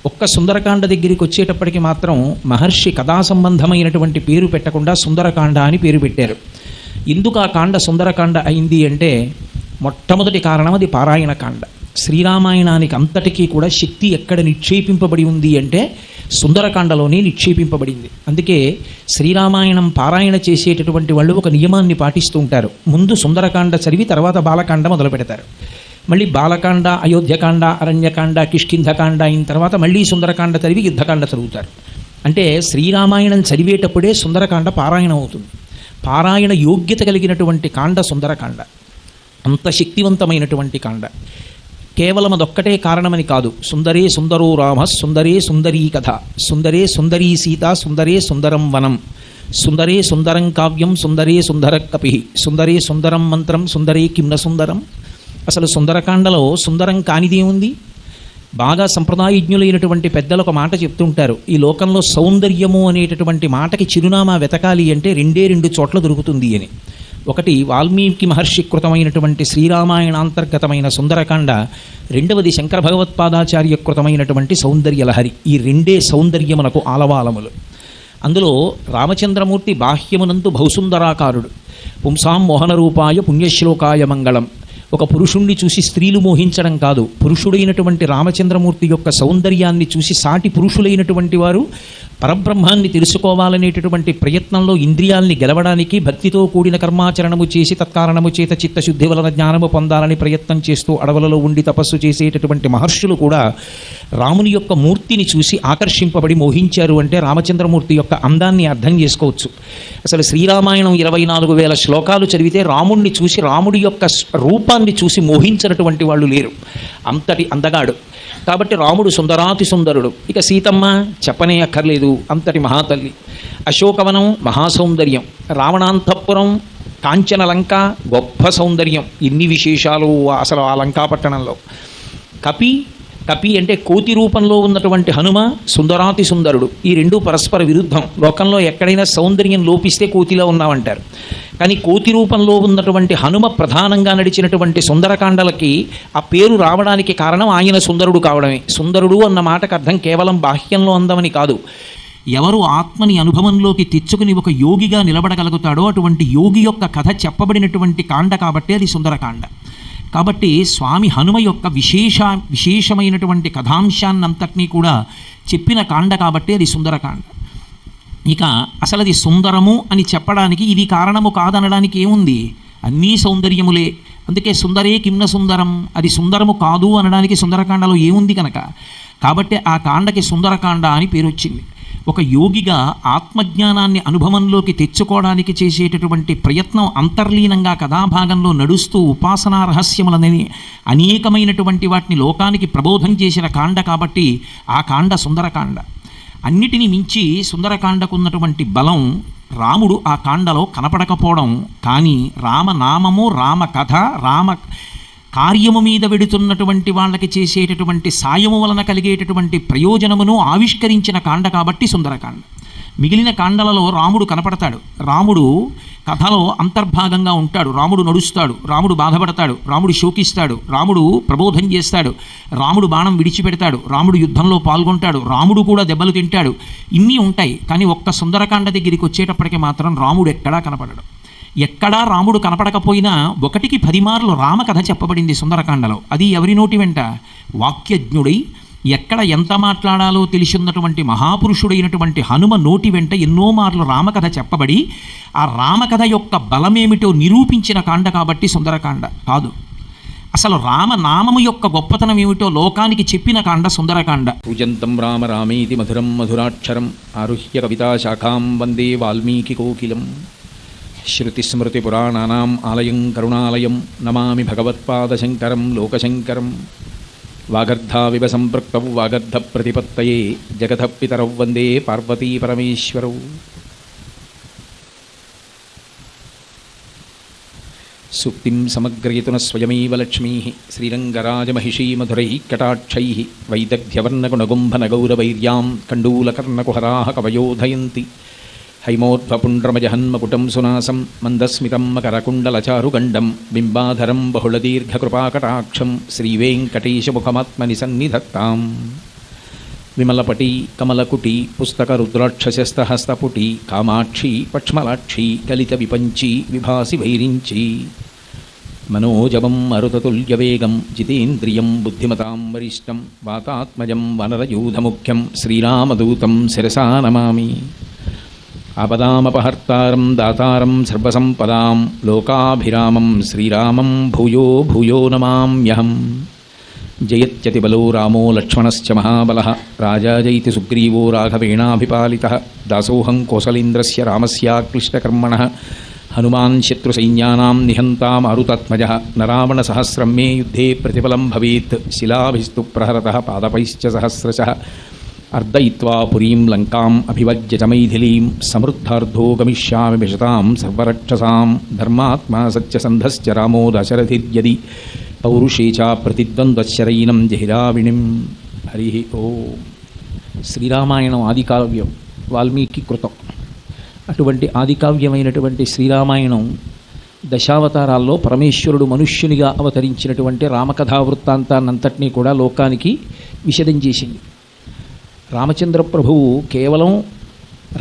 ఒక్క సుందరకాండ దగ్గరికి వచ్చేటప్పటికి మాత్రం మహర్షి కథా సంబంధమైనటువంటి పేరు పెట్టకుండా సుందరకాండ అని పేరు పెట్టారు. ఎందుకు ఆ కాండ సుందరకాండ అయింది అంటే మొట్టమొదటి కారణం అది పారాయణ కాండ. శ్రీరామాయణానికి అంతటికీ కూడా శక్తి ఎక్కడ నిక్షేపింపబడి ఉంది అంటే సుందరకాండలోనే నిక్షేపింపబడింది. అందుకే శ్రీరామాయణం పారాయణ చేసేటటువంటి వాళ్ళు ఒక నియమాన్ని పాటిస్తూ ఉంటారు. ముందు సుందరకాండ చదివి తర్వాత బాలకాండ మొదలు పెడతారు. మళ్ళీ బాలకాండ, అయోధ్యకాండ, అరణ్యకాండ, కిష్కింధకాండ అయిన తర్వాత మళ్ళీ సుందరకాండ చదివి యుద్ధకాండ చదువుతారు. అంటే శ్రీరామాయణం చదివేటప్పుడే సుందరకాండ పారాయణం అవుతుంది. పారాయణ యోగ్యత కలిగినటువంటి కాండ సుందరకాండ. అంత శక్తివంతమైనటువంటి కాండ. కేవలం అదొక్కటే కారణమని కాదు. సుందరే సుందరో రామ, సుందరే సుందరీ కథ, సుందరే సుందరీ సీత, సుందరే సుందరం వనం, సుందరే సుందరం కావ్యం, సుందరే సుందర కపి, సుందరే సుందరం మంత్రం, సుందరే కిమ్న సుందరం. అసలు సుందరకాండలో సుందరం కానిదేముంది? బాగా సంప్రదాయజ్ఞులైనటువంటి పెద్దలు ఒక మాట చెప్తుంటారు. ఈ లోకంలో సౌందర్యము అనేటటువంటి మాటకి చిరునామా వెతకాలి అంటే రెండు చోట్ల దొరుకుతుంది అని. ఒకటి వాల్మీకి మహర్షి కృతమైనటువంటి శ్రీరామాయణాంతర్గతమైన సుందరకాండ, రెండవది శంకర భగవత్పాదాచార్య కృతమైనటువంటి సౌందర్యలహరి. ఈ రెండే సౌందర్యమునకు ఆలవాలములు. అందులో రామచంద్రమూర్తి బాహ్యమునందు బహుసుందరాకారుడు. పుంసాం మోహనరూపాయ పుణ్యశ్లోకాయ మంగళం. ఒక పురుషుణ్ణి చూసి స్త్రీలు మోహించడం కాదు, పురుషుడైనటువంటి రామచంద్రమూర్తి యొక్క సౌందర్యాన్ని చూసి సాటి పురుషులైనటువంటి వారు పరబ్రహ్మాన్ని తెలుసుకోవాలనేటటువంటి ప్రయత్నంలో ఇంద్రియాల్ని గెలవడానికి భక్తితో కూడిన కర్మాచరణము చేసి తత్కారణము చేత చిత్తశుద్ధి వలన జ్ఞానము పొందాలని ప్రయత్నం చేస్తూ అడవులలో ఉండి తపస్సు చేసేటటువంటి మహర్షులు కూడా రాముని యొక్క మూర్తిని చూసి ఆకర్షింపబడి మోహించారు అంటే రామచంద్రమూర్తి యొక్క అందాన్ని అర్థం చేసుకోవచ్చు. అసలు శ్రీరామాయణం 24,000 శ్లోకాలు చదివితే రాముణ్ణి చూసి, రాముడి యొక్క రూపాన్ని చూసి మోహించినటువంటి వాళ్ళు లేరు. అంతటి అందగాడు. కాబట్టి రాముడు సుందరాతి సుందరుడు. ఇక సీతమ్మ చెప్పనే అక్కర్లేదు, అంతటి మహాతల్లి. అశోకవనం మహాసౌందర్యం, రావణాంతఃపురం, కాంచన లంక గొప్ప సౌందర్యం. ఇన్ని విశేషాలు అసలు ఆ లంకాపట్టణంలో. కపి అంటే కోతి రూపంలో ఉన్నటువంటి హనుమ సుందరాతి సుందరుడు. ఈ రెండు పరస్పర విరుద్ధం. లోకంలో ఎక్కడైనా సౌందర్యం లోపిస్తే కోతిలో ఉన్నామంటారు. కానీ కోతి రూపంలో ఉన్నటువంటి హనుమ ప్రధానంగా నడిచినటువంటి సుందరకాండలకి ఆ పేరు రావడానికి కారణం ఆయన సుందరుడు కావడమే. సుందరుడు అన్న మాటకు అర్థం కేవలం బాహ్యంలో అందమని కాదు. ఎవరు ఆత్మని అనుభవంలోకి తెచ్చుకుని ఒక యోగిగా నిలబడగలుగుతాడో అటువంటి యోగి యొక్క కథ చెప్పబడినటువంటి కాండ కాబట్టి అది సుందరకాండ. కాబట్టి స్వామి హనుమ యొక్క విశేషమైనటువంటి కథాంశాన్నంతటినీ కూడా చెప్పిన కాండ కాబట్టి అది సుందరకాండ. ఇక అసలు అది సుందరము అని చెప్పడానికి ఇది కారణము కాదనడానికి ఏముంది? అన్నీ సౌందర్యములే. అందుకే సుందరే కిమ్న సుందరం, అది సుందరము కాదు అనడానికి సుందరకాండలో ఏముంది కనుక. కాబట్టి ఆ కాండకి సుందరకాండ అని పేరు వచ్చింది. ఒక యోగిగా ఆత్మజ్ఞానాన్ని అనుభవంలోకి తెచ్చుకోవడానికి చేసేటటువంటి ప్రయత్నం అంతర్లీనంగా కథాభాగంలో నడుస్తూ ఉపాసనా రహస్యములని అనేకమైనటువంటి వాటిని లోకానికి ప్రబోధం చేసిన కాండ కాబట్టి ఆ కాండ సుందరకాండ. అన్నిటినీ మించి సుందరకాండకున్నటువంటి బలం రాముడు ఆ కాండలో కనపడకపోవడం. కానీ రామనామము, రామకథ, రామ కార్యము మీద వెడుతున్నటువంటి వాళ్ళకి చేసేటటువంటి సాయము వలన కలిగేటటువంటి ప్రయోజనమును ఆవిష్కరించిన కాండ కాబట్టి సుందరకాండ. మిగిలిన కాండలలో రాముడు కనపడతాడు, రాముడు కథలో అంతర్భాగంగా ఉంటాడు, రాముడు నడుస్తాడు, రాముడు బాధపడతాడు, రాముడు శోకిస్తాడు, రాముడు ప్రబోధం చేస్తాడు, రాముడు బాణం విడిచిపెడతాడు, రాముడు యుద్ధంలో పాల్గొంటాడు, రాముడు కూడా దెబ్బలు తింటాడు. ఇన్ని ఉంటాయి. కానీ ఒక్క సుందరకాండ దగ్గరికి వచ్చేటప్పటికి మాత్రం రాముడు ఎక్కడా కనపడడు. ఎక్కడా రాముడు కనపడకపోయినా 1కి 10 మార్లు రామకథ చెప్పబడింది సుందరకాండలో. అది ఎవరి నోటి వెంట? వాక్యజ్ఞుడై ఎక్కడ ఎంత మాట్లాడాలో తెలిసినటువంటి మహాపురుషుడైనటువంటి హనుమ నోటి వెంట ఎన్నో మార్లు రామకథ చెప్పబడి ఆ రామకథ యొక్క బలమేమిటో నిరూపించిన కాండ కాబట్టి సుందరకాండ కాదు. అసలు రామనామము యొక్క గొప్పతనం ఏమిటో లోకానికి చెప్పిన కాండ సుందరకాండ. పూజంతం రామ రామేతి మధురం మధురాక్షరం ఆరుహ్య కవితా శాఖాం వందే వాల్మీకి కోకిలం. శృతిస్మృతిపురాణానాం ఆలయం కరుణాలయం నమామి భగవత్పాదశంకరం లోకశంకరం. వాగర్ధావివ సంపృక్తౌ వాగర్ధ ప్రతిపత్తయే జగతః పితరౌ వందే పార్వతీ పరమేశ్వరౌ. సూక్తిం సమగ్రయతున స్వయమేవ లక్ష్మీ శ్రీరంగరాజమహిషీ మధురైః కటాక్షైః వైదగ్ధ్యవర్ణగుణగుంభనగౌరవైర్యాం కండూలకర్ణకుహరాः కవయోధయంతి. హైమోర్ధ్వపుండ్రమజహన్మకుటం సునాసం మందస్మితం మకరకుండలచారుగండం బింబాధరం బహుళదీర్ఘకృపాకటాక్షం శ్రీవేంకటేశముఖమాత్మని సన్నిధత్తాం. విమలపటి కమలకుటి పుస్తక రుద్రాక్షశస్తహస్తపుటి కామాక్షి పక్ష్మలాక్షి కలిత విపంచి విభాసి వైరించి మనోజవం మరుతతుల్యవేగం జితేంద్రియం బుద్ధిమతాం వరిష్టం వాతాత్మజం వనరయూధముఖ్యం శ్రీరామదూతం శిరసా నమామి. ఆపదామపహర్తారం దాతారం సర్వసంపదాం లోకాభిరామం శ్రీరామం భూయో భూయో నమామ్యహం. జయత్యతిబలో రామో లక్ష్మణశ్చ మహాబలః రాజా జయితి సుగ్రీవో రాఘవేణాభిపాలితః దాసోహం కోసలేంద్రస్య రామస్యాక్లిష్టకర్మణః హనుమాన్ శత్రుసైన్యానాం నిహంతా మారుతాత్మజః నరావణసహస్రం మే యుద్ధే ప్రతిఫలం భవేత్ శిలాభిస్తు ప్రహరతః పాదపైశ్చ సహస్రశః అర్దయిత్వా పురీం లంకాం అభివజ్య చ మైథిలీం సమృద్ధార్థో గమిష్యామి విశతాం సర్వరక్షసాం ధర్మాత్మా సత్యసంధశ్చ రామో దశరథిర్యది పౌరుషే చ ప్రతిద్వంద్వశరైనం జహిరావిణిం. హరి ఓం. శ్రీరామాయణం ఆదికావ్యం, వాల్మీకి కృతం. అటువంటి ఆదికావ్యమైనటువంటి శ్రీరామాయణం దశావతారాల్లో పరమేశ్వరుడు మనుష్యునిగా అవతరించినటువంటి రామకథా వృత్తాంతాన్నంతటినీ కూడా లోకానికి విశదం చేసింది. రామచంద్ర ప్రభువు కేవలం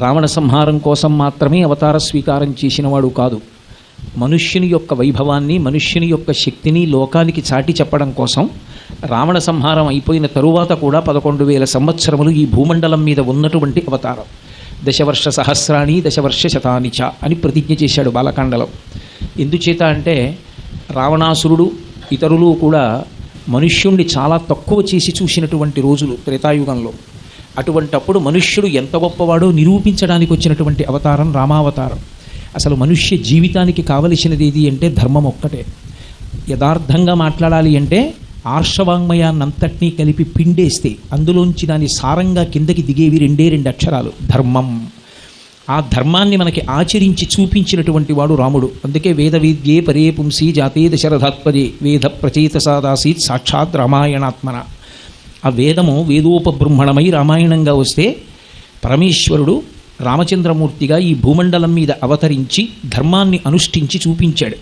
రావణ సంహారం కోసం మాత్రమే అవతార స్వీకారం చేసినవాడు కాదు. మనుష్యుని యొక్క వైభవాన్ని, మనుష్యుని యొక్క శక్తిని లోకానికి చాటి చెప్పడం కోసం రావణ సంహారం అయిపోయిన తరువాత కూడా 11,000 సంవత్సరములు ఈ భూమండలం మీద ఉన్నటువంటి అవతారం. దశవర్ష సహస్రాణి దశవర్ష శతాని చ అని ప్రతిజ్ఞ చేశాడు బాలకాండలో. ఎందుచేత అంటే రావణాసురుడు ఇతరులు కూడా మనుష్యుణ్ణి చాలా తక్కువ చేసి చూసినటువంటి రోజులు త్రేతాయుగంలో. అటువంటప్పుడు మనుష్యుడు ఎంత గొప్పవాడో నిరూపించడానికి వచ్చినటువంటి అవతారం రామావతారం. అసలు మనుష్య జీవితానికి కావలసినది ఏది అంటే ధర్మం ఒక్కటే. యథార్థంగా మాట్లాడాలి అంటే ఆర్షవాంగ్మయాన్నంతటినీ కలిపి పిండేస్తే అందులోంచి దాని సారంగా కిందకి దిగేవి 2 అక్షరాలు ధర్మం. ఆ ధర్మాన్ని మనకి ఆచరించి చూపించినటువంటి వాడు రాముడు. అందుకే వేద విద్యే పరే పుంసి జాతే దశరథాత్మజే వేద ప్రచేతసాదాసీత్ సాక్షాత్ రామాయణాత్మన. ఆ వేదము వేదోపబృంహణమై రామాయణంగా వస్తే పరమేశ్వరుడు రామచంద్రమూర్తిగా ఈ భూమండలం మీద అవతరించి ధర్మాన్ని అనుష్ఠించి చూపించాడు.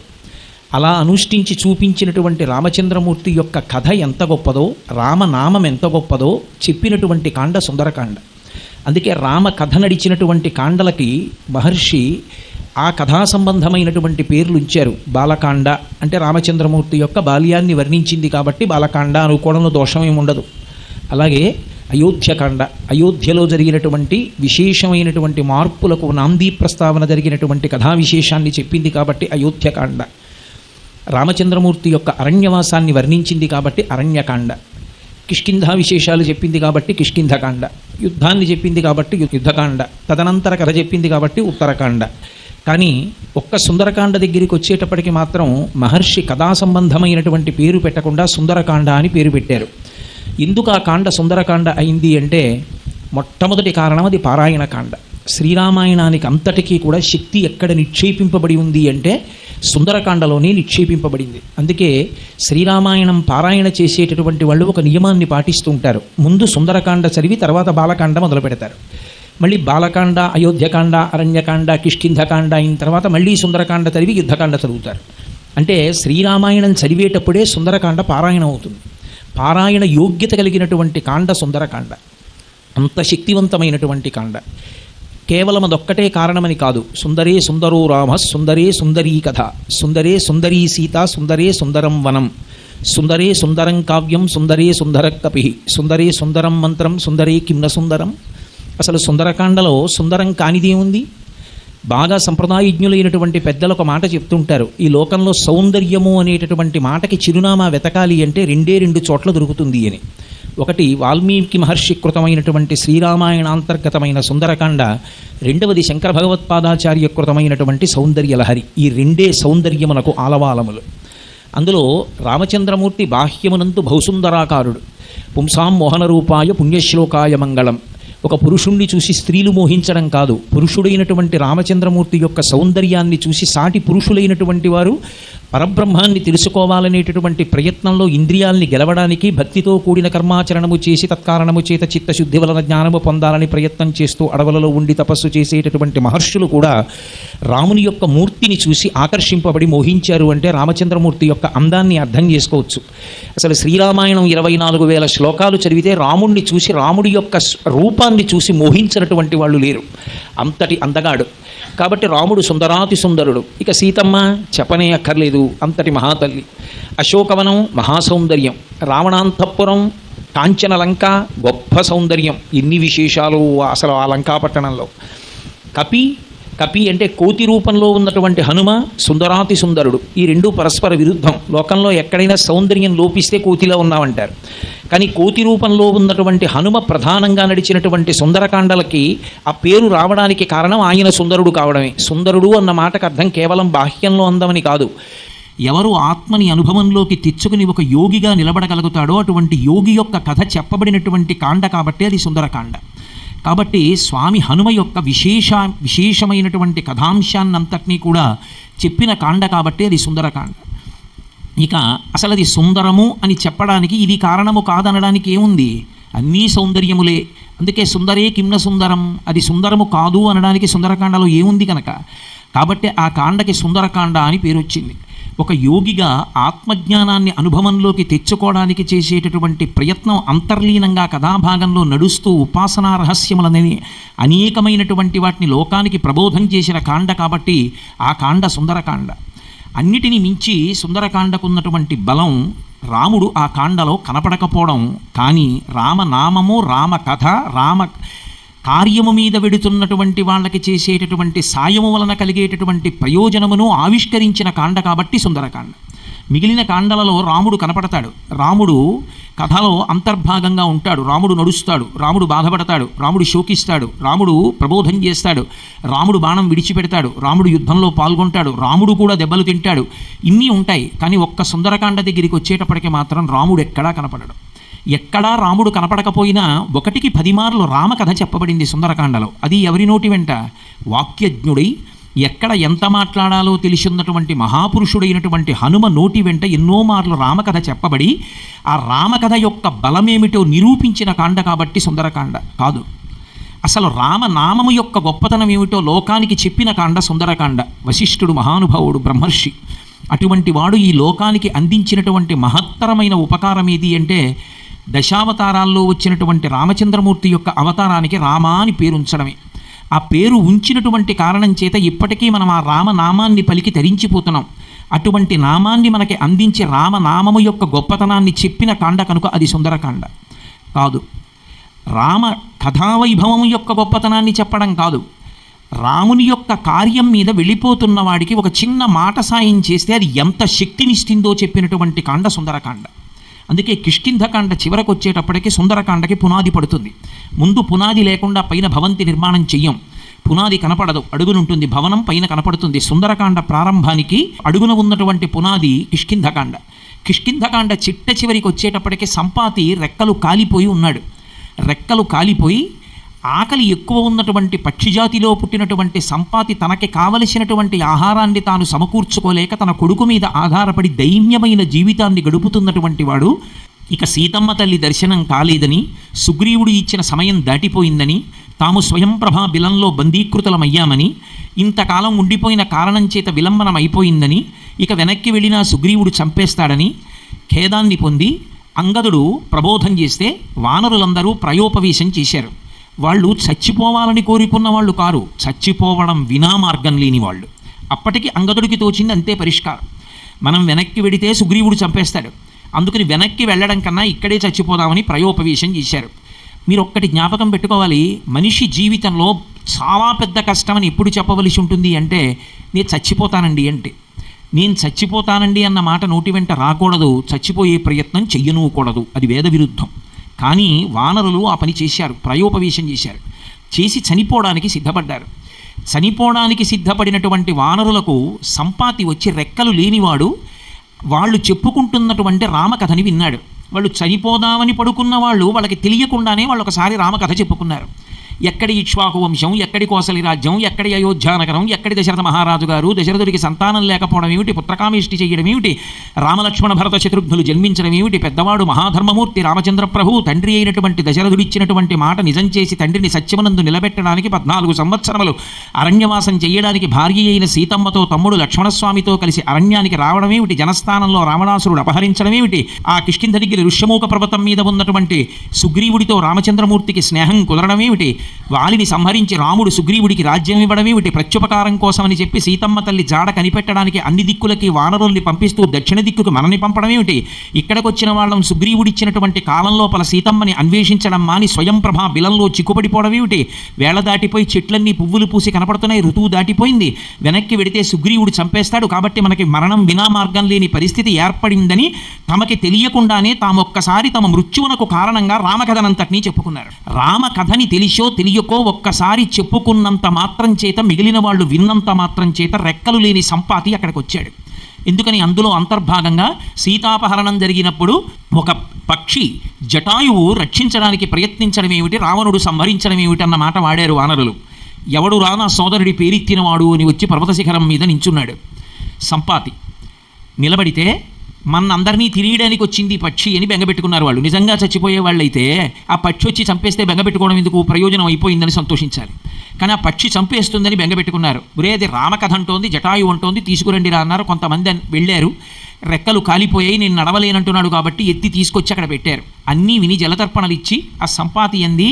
అలా అనుష్ఠించి చూపించినటువంటి రామచంద్రమూర్తి యొక్క కథ ఎంత గొప్పదో, రామనామం ఎంత గొప్పదో చెప్పినటువంటి కాండ సుందరకాండ. అందుకే రామ కథ నడిచినటువంటి కాండలకి మహర్షి ఆ కథా సంబంధమైనటువంటి పేర్లు ఉంచారు. బాలకాండ అంటే రామచంద్రమూర్తి యొక్క బాల్యాన్ని వర్ణించింది కాబట్టి బాలకాండ అనుకోవడంలో దోషమేముండదు. అలాగే అయోధ్యకాండ, అయోధ్యలో జరిగినటువంటి విశేషమైనటువంటి మార్పులకు నాందీ ప్రస్తావన జరిగినటువంటి కథా విశేషాన్ని చెప్పింది కాబట్టి అయోధ్యకాండ. రామచంద్రమూర్తి యొక్క అరణ్యవాసాన్ని వర్ణించింది కాబట్టి అరణ్యకాండ. కిష్కింధా విశేషాలు చెప్పింది కాబట్టి కిష్కింధకాండ. యుద్ధాన్ని చెప్పింది కాబట్టి యుద్ధకాండ. తదనంతర కథ చెప్పింది కాబట్టి ఉత్తరకాండ. కానీ ఒక్క సుందరకాండ దగ్గరికి వచ్చేటప్పటికి మాత్రం మహర్షి కథా సంబంధమైనటువంటి పేరు పెట్టకుండా సుందరకాండ అని పేరు పెట్టారు. ఎందుకు ఆ కాండ సుందరకాండ అయింది అంటే మొట్టమొదటి కారణం అది పారాయణకాండ. శ్రీరామాయణానికి అంతటికీ కూడా శక్తి ఎక్కడ నిక్షేపింపబడి ఉంది అంటే సుందరకాండలోనే నిక్షేపింపబడింది. అందుకే శ్రీరామాయణం పారాయణ చేసేటటువంటి వాళ్ళు ఒక నియమాన్ని పాటిస్తూ ఉంటారు. ముందు సుందరకాండ చదివి తర్వాత బాలకాండ మొదలు పెడతారు. మళ్ళీ బాలకాండ, అయోధ్యకాండ, అరణ్యకాండ, కిష్కింధకాండ అయిన తర్వాత మళ్ళీ సుందరకాండ చదివి యుద్ధకాండ చదువుతారు. అంటే శ్రీరామాయణం చదివేటప్పుడే సుందరకాండ పారాయణం అవుతుంది. పారాయణ యోగ్యత కలిగినటువంటి కాండ సుందరకాండ. అంత శక్తివంతమైనటువంటి కాండ. కేవలం అదొక్కటే కారణమని కాదు. సుందరే సుందరో రామ, సుందరే సుందరీ కథ, సుందరే సుందరీ సీత, సుందరే సుందరం వనం, సుందరే సుందరం కావ్యం, సుందరే సుందర కపి, సుందరే సుందరం మంత్రం, సుందరే కిమ్న సుందరం. అసలు సుందరకాండలో సుందరం కానిదేముంది? బాగా సంప్రదాయజ్ఞులైనటువంటి పెద్దలు ఒక మాట చెప్తుంటారు. ఈ లోకంలో సౌందర్యము అనేటటువంటి మాటకి చిరునామా వెతకాలి అంటే 2 చోట్ల దొరుకుతుంది అని. ఒకటి వాల్మీకి మహర్షి కృతమైనటువంటి శ్రీరామాయణాంతర్గతమైన సుందరకాండ, రెండవది శంకర భగవత్పాదాచార్య కృతమైనటువంటి సౌందర్యలహరి. ఈ 2 సౌందర్యమునకు ఆలవాలములు. అందులో రామచంద్రమూర్తి బాహ్యమునందు బహుసుందరాకారుడు. పుంసాం మోహనరూపాయ పుణ్యశ్లోకాయ మంగళం. ఒక పురుషుణ్ణి చూసి స్త్రీలు మోహించడం కాదు, పురుషుడైనటువంటి రామచంద్రమూర్తి యొక్క సౌందర్యాన్ని చూసి సాటి పురుషులైనటువంటి వారు పరబ్రహ్మాన్ని తెలుసుకోవాలనేటటువంటి ప్రయత్నంలో ఇంద్రియాల్ని గెలవడానికి భక్తితో కూడిన కర్మాచరణము చేసి తత్కారణము చేత చిత్తశుద్ధి వలన జ్ఞానము పొందాలని ప్రయత్నం చేస్తూ అడవులలో ఉండి తపస్సు చేసేటటువంటి మహర్షులు కూడా రాముని యొక్క మూర్తిని చూసి ఆకర్షింపబడి మోహించారు అంటే రామచంద్రమూర్తి యొక్క అందాన్ని అర్థం చేసుకోవచ్చు. అసలు శ్రీరామాయణం 24,000 శ్లోకాలు చదివితే రాముణ్ణి చూసి రాముడి యొక్క రూపాన్ని చూసి మోహించినటువంటి వాళ్ళు లేరు. అంతటి అందగాడు కాబట్టి రాముడు సుందరాతి సుందరుడు. ఇక సీతమ్మ చెప్పనే అక్కర్లేదు, అంతటి మహాతల్లి. అశోకవనం మహాసౌందర్యం, రావణాంతఃపురం కాంచనలంక గొప్ప సౌందర్యం. ఇన్ని విశేషాలు అసలు ఆ లంకాపట్టణంలో. కపి అంటే కోతి రూపంలో ఉన్నటువంటి హనుమ సుందరాతి సుందరుడు. ఈ రెండు పరస్పర విరుద్ధం. లోకంలో ఎక్కడైనా సౌందర్యం లోపిస్తే కోతిలో ఉన్నామంటారు. కానీ కోతి రూపంలో ఉన్నటువంటి హనుమ ప్రధానంగా నడిచినటువంటి సుందరకాండలకి ఆ పేరు రావడానికి కారణం ఆయన సుందరుడు కావడమే. సుందరుడు అన్న మాటకు అర్థం కేవలం బాహ్యంలో అందమని కాదు. ఎవరు ఆత్మని అనుభవంలోకి తెచ్చుకుని ఒక యోగిగా నిలబడగలుగుతాడో అటువంటి యోగి యొక్క కథ చెప్పబడినటువంటి కాండ కాబట్టి అది సుందరకాండ. కాబట్టి స్వామి హనుమ యొక్క విశేషమైనటువంటి కథాంశాన్నంతటినీ కూడా చెప్పిన కాండ కాబట్టి అది సుందరకాండ. ఇక అసలు అది సుందరము అని చెప్పడానికి ఇది కారణము కాదనడానికి ఏముంది? అన్నీ సౌందర్యములే. అందుకే సుందరే కిమ్న సుందరం, అది సుందరము కాదు అనడానికి సుందరకాండలో ఏముంది కనుక. కాబట్టి ఆ కాండకి సుందరకాండ అని పేరు వచ్చింది. ఒక యోగిగా ఆత్మజ్ఞానాన్ని అనుభవంలోకి తెచ్చుకోవడానికి చేసేటటువంటి ప్రయత్నం అంతర్లీనంగా కథాభాగంలో నడుస్తూ ఉపాసనా రహస్యములనే అనేకమైనటువంటి వాటిని లోకానికి ప్రబోధం చేసిన కాండ కాబట్టి ఆ కాండ సుందరకాండ. అన్నిటినీ మించి సుందరకాండకున్నటువంటి బలం రాముడు ఆ కాండలో కనపడకపోవడం. కానీ రామనామము, రామకథ, రామ కార్యము మీద వెడుతున్నటువంటి వాళ్ళకి చేసేటటువంటి సాయము వలన కలిగేటటువంటి ప్రయోజనమును ఆవిష్కరించిన కాండ కాబట్టి సుందరకాండ. మిగిలిన కాండలలో రాముడు కనపడతాడు, రాముడు కథలో అంతర్భాగంగా ఉంటాడు, రాముడు నడుస్తాడు, రాముడు బాధపడతాడు, రాముడు శోకిస్తాడు, రాముడు ప్రబోధం చేస్తాడు, రాముడు బాణం విడిచిపెడతాడు, రాముడు యుద్ధంలో పాల్గొంటాడు, రాముడు కూడా దెబ్బలు తింటాడు. ఇన్ని ఉంటాయి. కానీ ఒక్క సుందరకాండ దగ్గరికి వచ్చేటప్పటికి మాత్రం రాముడు ఎక్కడా కనపడడు. ఎక్కడా రాముడు కనపడకపోయినా 1కి 10 మార్లు రామకథ చెప్పబడింది సుందరకాండలో. అది ఎవరి నోటి వెంట? వాక్యజ్ఞుడై ఎక్కడ ఎంత మాట్లాడాలో తెలిసినటువంటి మహాపురుషుడైనటువంటి హనుమ నోటి వెంట ఎన్నో మార్లు రామకథ చెప్పబడి ఆ రామకథ యొక్క బలమేమిటో నిరూపించిన కాండ కాబట్టి సుందరకాండ కాదు. అసలు రామనామము యొక్క గొప్పతనం ఏమిటో లోకానికి చెప్పిన కాండ సుందరకాండ. వశిష్ఠుడు మహానుభావుడు, బ్రహ్మర్షి. అటువంటి వాడు ఈ లోకానికి అందించినటువంటి మహత్తరమైన ఉపకారం ఏది అంటే దశావతారాల్లో వచ్చినటువంటి రామచంద్రమూర్తి యొక్క అవతారానికి రామ అని పేరు ఉంచడమే. ఆ పేరు ఉంచినటువంటి కారణం చేత ఇప్పటికీ మనం ఆ రామనామాన్ని పలికి తరించిపోతున్నాం. అటువంటి నామాన్ని మనకి అందించి రామనామము యొక్క గొప్పతనాన్ని చెప్పిన కాండ కనుక అది సుందరకాండ కాదు. రామ కథావైభవం యొక్క గొప్పతనాన్ని చెప్పడం కాదు, రాముని యొక్క కార్యం మీద వెళ్ళిపోతున్న వాడికి ఒక చిన్న మాట సాయం చేస్తే అది ఎంత శక్తినిస్తుందో చెప్పినటువంటి కాండ సుందరకాండ. అందుకే కిష్కింధకాండ చివరకు వచ్చేటప్పటికి సుందరకాండకి పునాది పడుతుంది. ముందు పునాది లేకుండా పైన భవంతి నిర్మాణం చెయ్యం. పునాది కనపడదు, అడుగునుంటుంది భవనం, పైన కనపడుతుంది. సుందరకాండ ప్రారంభానికి అడుగున ఉన్నటువంటి పునాది కిష్కింధకాండ. కిష్కింధకాండ చిట్ట చివరికి వచ్చేటప్పటికి సంపాతి రెక్కలు కాలిపోయి ఉన్నాడు. రెక్కలు కాలిపోయి ఆకలి ఎక్కువ ఉన్నటువంటి పక్షిజాతిలో పుట్టినటువంటి సంపాతి తనకి కావలసినటువంటి ఆహారాన్ని తాను సమకూర్చుకోలేక తన కొడుకు మీద ఆధారపడి దైన్యమైన జీవితాన్ని గడుపుతున్నటువంటి వాడు ఇక సీతమ్మ తల్లి దర్శనం కాలేదని, సుగ్రీవుడు ఇచ్చిన సమయం దాటిపోయిందని, తాము స్వయంప్రభా బిలంలో బందీకృతలమయ్యామని, ఇంతకాలం ఉండిపోయిన కారణం చేత విలంబనం అయిపోయిందని, ఇక వెనక్కి వెళ్ళినా సుగ్రీవుడు చంపేస్తాడని ఖేదాన్ని పొంది అంగదుడు ప్రబోధం చేస్తే వానరులందరూ ప్రయోపవేశం చేశారు. వాళ్ళు చచ్చిపోవాలని కోరుకున్న వాళ్ళు కారు, చచ్చిపోవడం వినా మార్గం లేని వాళ్ళు. అప్పటికి అంగదుడికి తోచింది అంతే పరిష్కారం. మనం వెనక్కి వెడితే సుగ్రీవుడు చంపేస్తాడు, అందుకని వెనక్కి వెళ్ళడం కన్నా ఇక్కడే చచ్చిపోదామని ప్రయోపవేశం చేశారు. మీరు ఒక్కటి జ్ఞాపకం పెట్టుకోవాలి, మనిషి జీవితంలో చాలా పెద్ద కష్టమని ఎప్పుడు చెప్పవలసి ఉంటుంది అంటే నేను చచ్చిపోతానండి అంటే. నేను చచ్చిపోతానండి అన్న మాట నోటి వెంట రాకూడదు, చచ్చిపోయే ప్రయత్నం చెయ్యనూకూడదు, అది వేద విరుద్ధం. కానీ వానరులు ఆ పని చేశారు, ప్రయోపవేశం చేశారు, చేసి చనిపోవడానికి సిద్ధపడ్డారు. చనిపోవడానికి సిద్ధపడినటువంటి వానరులకు సంపాతి వచ్చి రెక్కలు లేనివాడు వాళ్ళు చెప్పుకుంటున్నటువంటి రామకథని విన్నాడు. వాళ్ళు చనిపోదామని పడుకున్న వాళ్ళకి తెలియకుండానే వాళ్ళు ఒకసారి రామకథ చెప్పుకున్నారు. ఎక్కడి ఇక్ష్వాకు వంశం, ఎక్కడి కోసలి రాజ్యం, ఎక్కడి అయోధ్యానగరం, ఎక్కడి దశరథ మహారాజు గారు, దశరథుడికి సంతానం లేకపోవడం ఏమిటి, పుత్రకామేష్టి చేయడం ఏమిటి, రామలక్ష్మణ భరత శత్రుఘ్నులు జన్మించడం ఏమిటి, పెద్దవాడు మహాధర్మమూర్తి రామచంద్ర ప్రభు తండ్రి అయినటువంటి దశరథుడిచ్చినటువంటి మాట నిజం చేసి తండ్రిని సత్యమనందు నిలబెట్టడానికి 14 సంవత్సరములు అరణ్యవాసం చేయడానికి భార్య అయిన సీతమ్మతో తమ్ముడు లక్ష్మణస్వామితో కలిసి అరణ్యానికి రావడం ఏమిటి, జనస్థానంలో రావణాసురుడు అపహరించడం ఏమిటి, ఆ కిష్కింధగిరి ఋష్యమూక పర్వతం మీద ఉన్నటువంటి సుగ్రీవుడితో రామచంద్రమూర్తికి స్నేహం కుదరడం ఏమిటి, వాలిని సంహరించి రాముడు సుగ్రీవుడికి రాజ్యం ఇవ్వడం ఏమిటి, ప్రత్యుపకారం కోసమని చెప్పి సీతమ్మ తల్లి జాడ కనిపెట్టడానికి అన్ని దిక్కులకి వానరుల్ని పంపిస్తూ దక్షిణ దిక్కుకు మనని పంపడం ఏమిటి, ఇక్కడికొచ్చిన వాళ్ళం సుగ్రీవుడిచ్చినటువంటి కాలం లోపల సీతమ్మని అన్వేషించడం మాని స్వయంప్రభా బిలంలో చిక్కుపడిపోవడం ఏమిటి, వేళ దాటిపోయి చెట్లన్నీ పువ్వులు పూసి కనపడుతున్నాయి, ఋతువు దాటిపోయింది, వెనక్కి వెడితే సుగ్రీవుడు చంపేస్తాడు కాబట్టి మనకి మరణం వినా మార్గం లేని పరిస్థితి ఏర్పడిందని తమకి తెలియకుండానే తామొక్కసారి తమ మృత్యువునకు కారణంగా రామకథనంతటినీ చెప్పుకున్నారు. రామకథని తెలిసో తెలియకో ఒక్కసారి చెప్పుకున్నంత మాత్రం చేత మిగిలిన వాళ్ళు విన్నంత మాత్రం చేత రెక్కలు లేని సంపాతి అక్కడికి వచ్చాడు. ఎందుకని అందులో అంతర్భాగంగా సీతాపహరణం జరిగినప్పుడు ఒక పక్షి జటాయువు రక్షించడానికి ప్రయత్నించడం ఏమిటి, రావణుడు సంహరించడం ఏమిటి అన్న మాట వాడారు వానరులు. ఎవడు రా నా సోదరుడి పేరెత్తినవాడు అని వచ్చి పర్వత శిఖరం మీద నించున్నాడు. సంపాతి నిలబడితే మనందరినీ తిరియడానికి వచ్చింది పక్షి అని బెంగపెట్టుకున్నారు వాళ్ళు. నిజంగా చచ్చిపోయే వాళ్ళైతే ఆ పక్షి వచ్చి చంపేస్తే బెంగపెట్టుకోవడం ఎందుకు, ప్రయోజనం అయిపోయిందని సంతోషించాలి. కానీ ఆ పక్షి చంపేస్తుందని బెంగపెట్టుకున్నారు. ఒరే అది రామకథ అంటోంది, జటాయు అంటోంది, తీసుకురండి రా అన్నారు. కొంతమంది వెళ్ళారు, రెక్కలు కాలిపోయాయి, నేను నడవలేనంటున్నాడు కాబట్టి ఎత్తి తీసుకొచ్చి అక్కడ పెట్టారు. అన్నీ విని జలతర్పణలు ఇచ్చి ఆ సంపాతి అంది,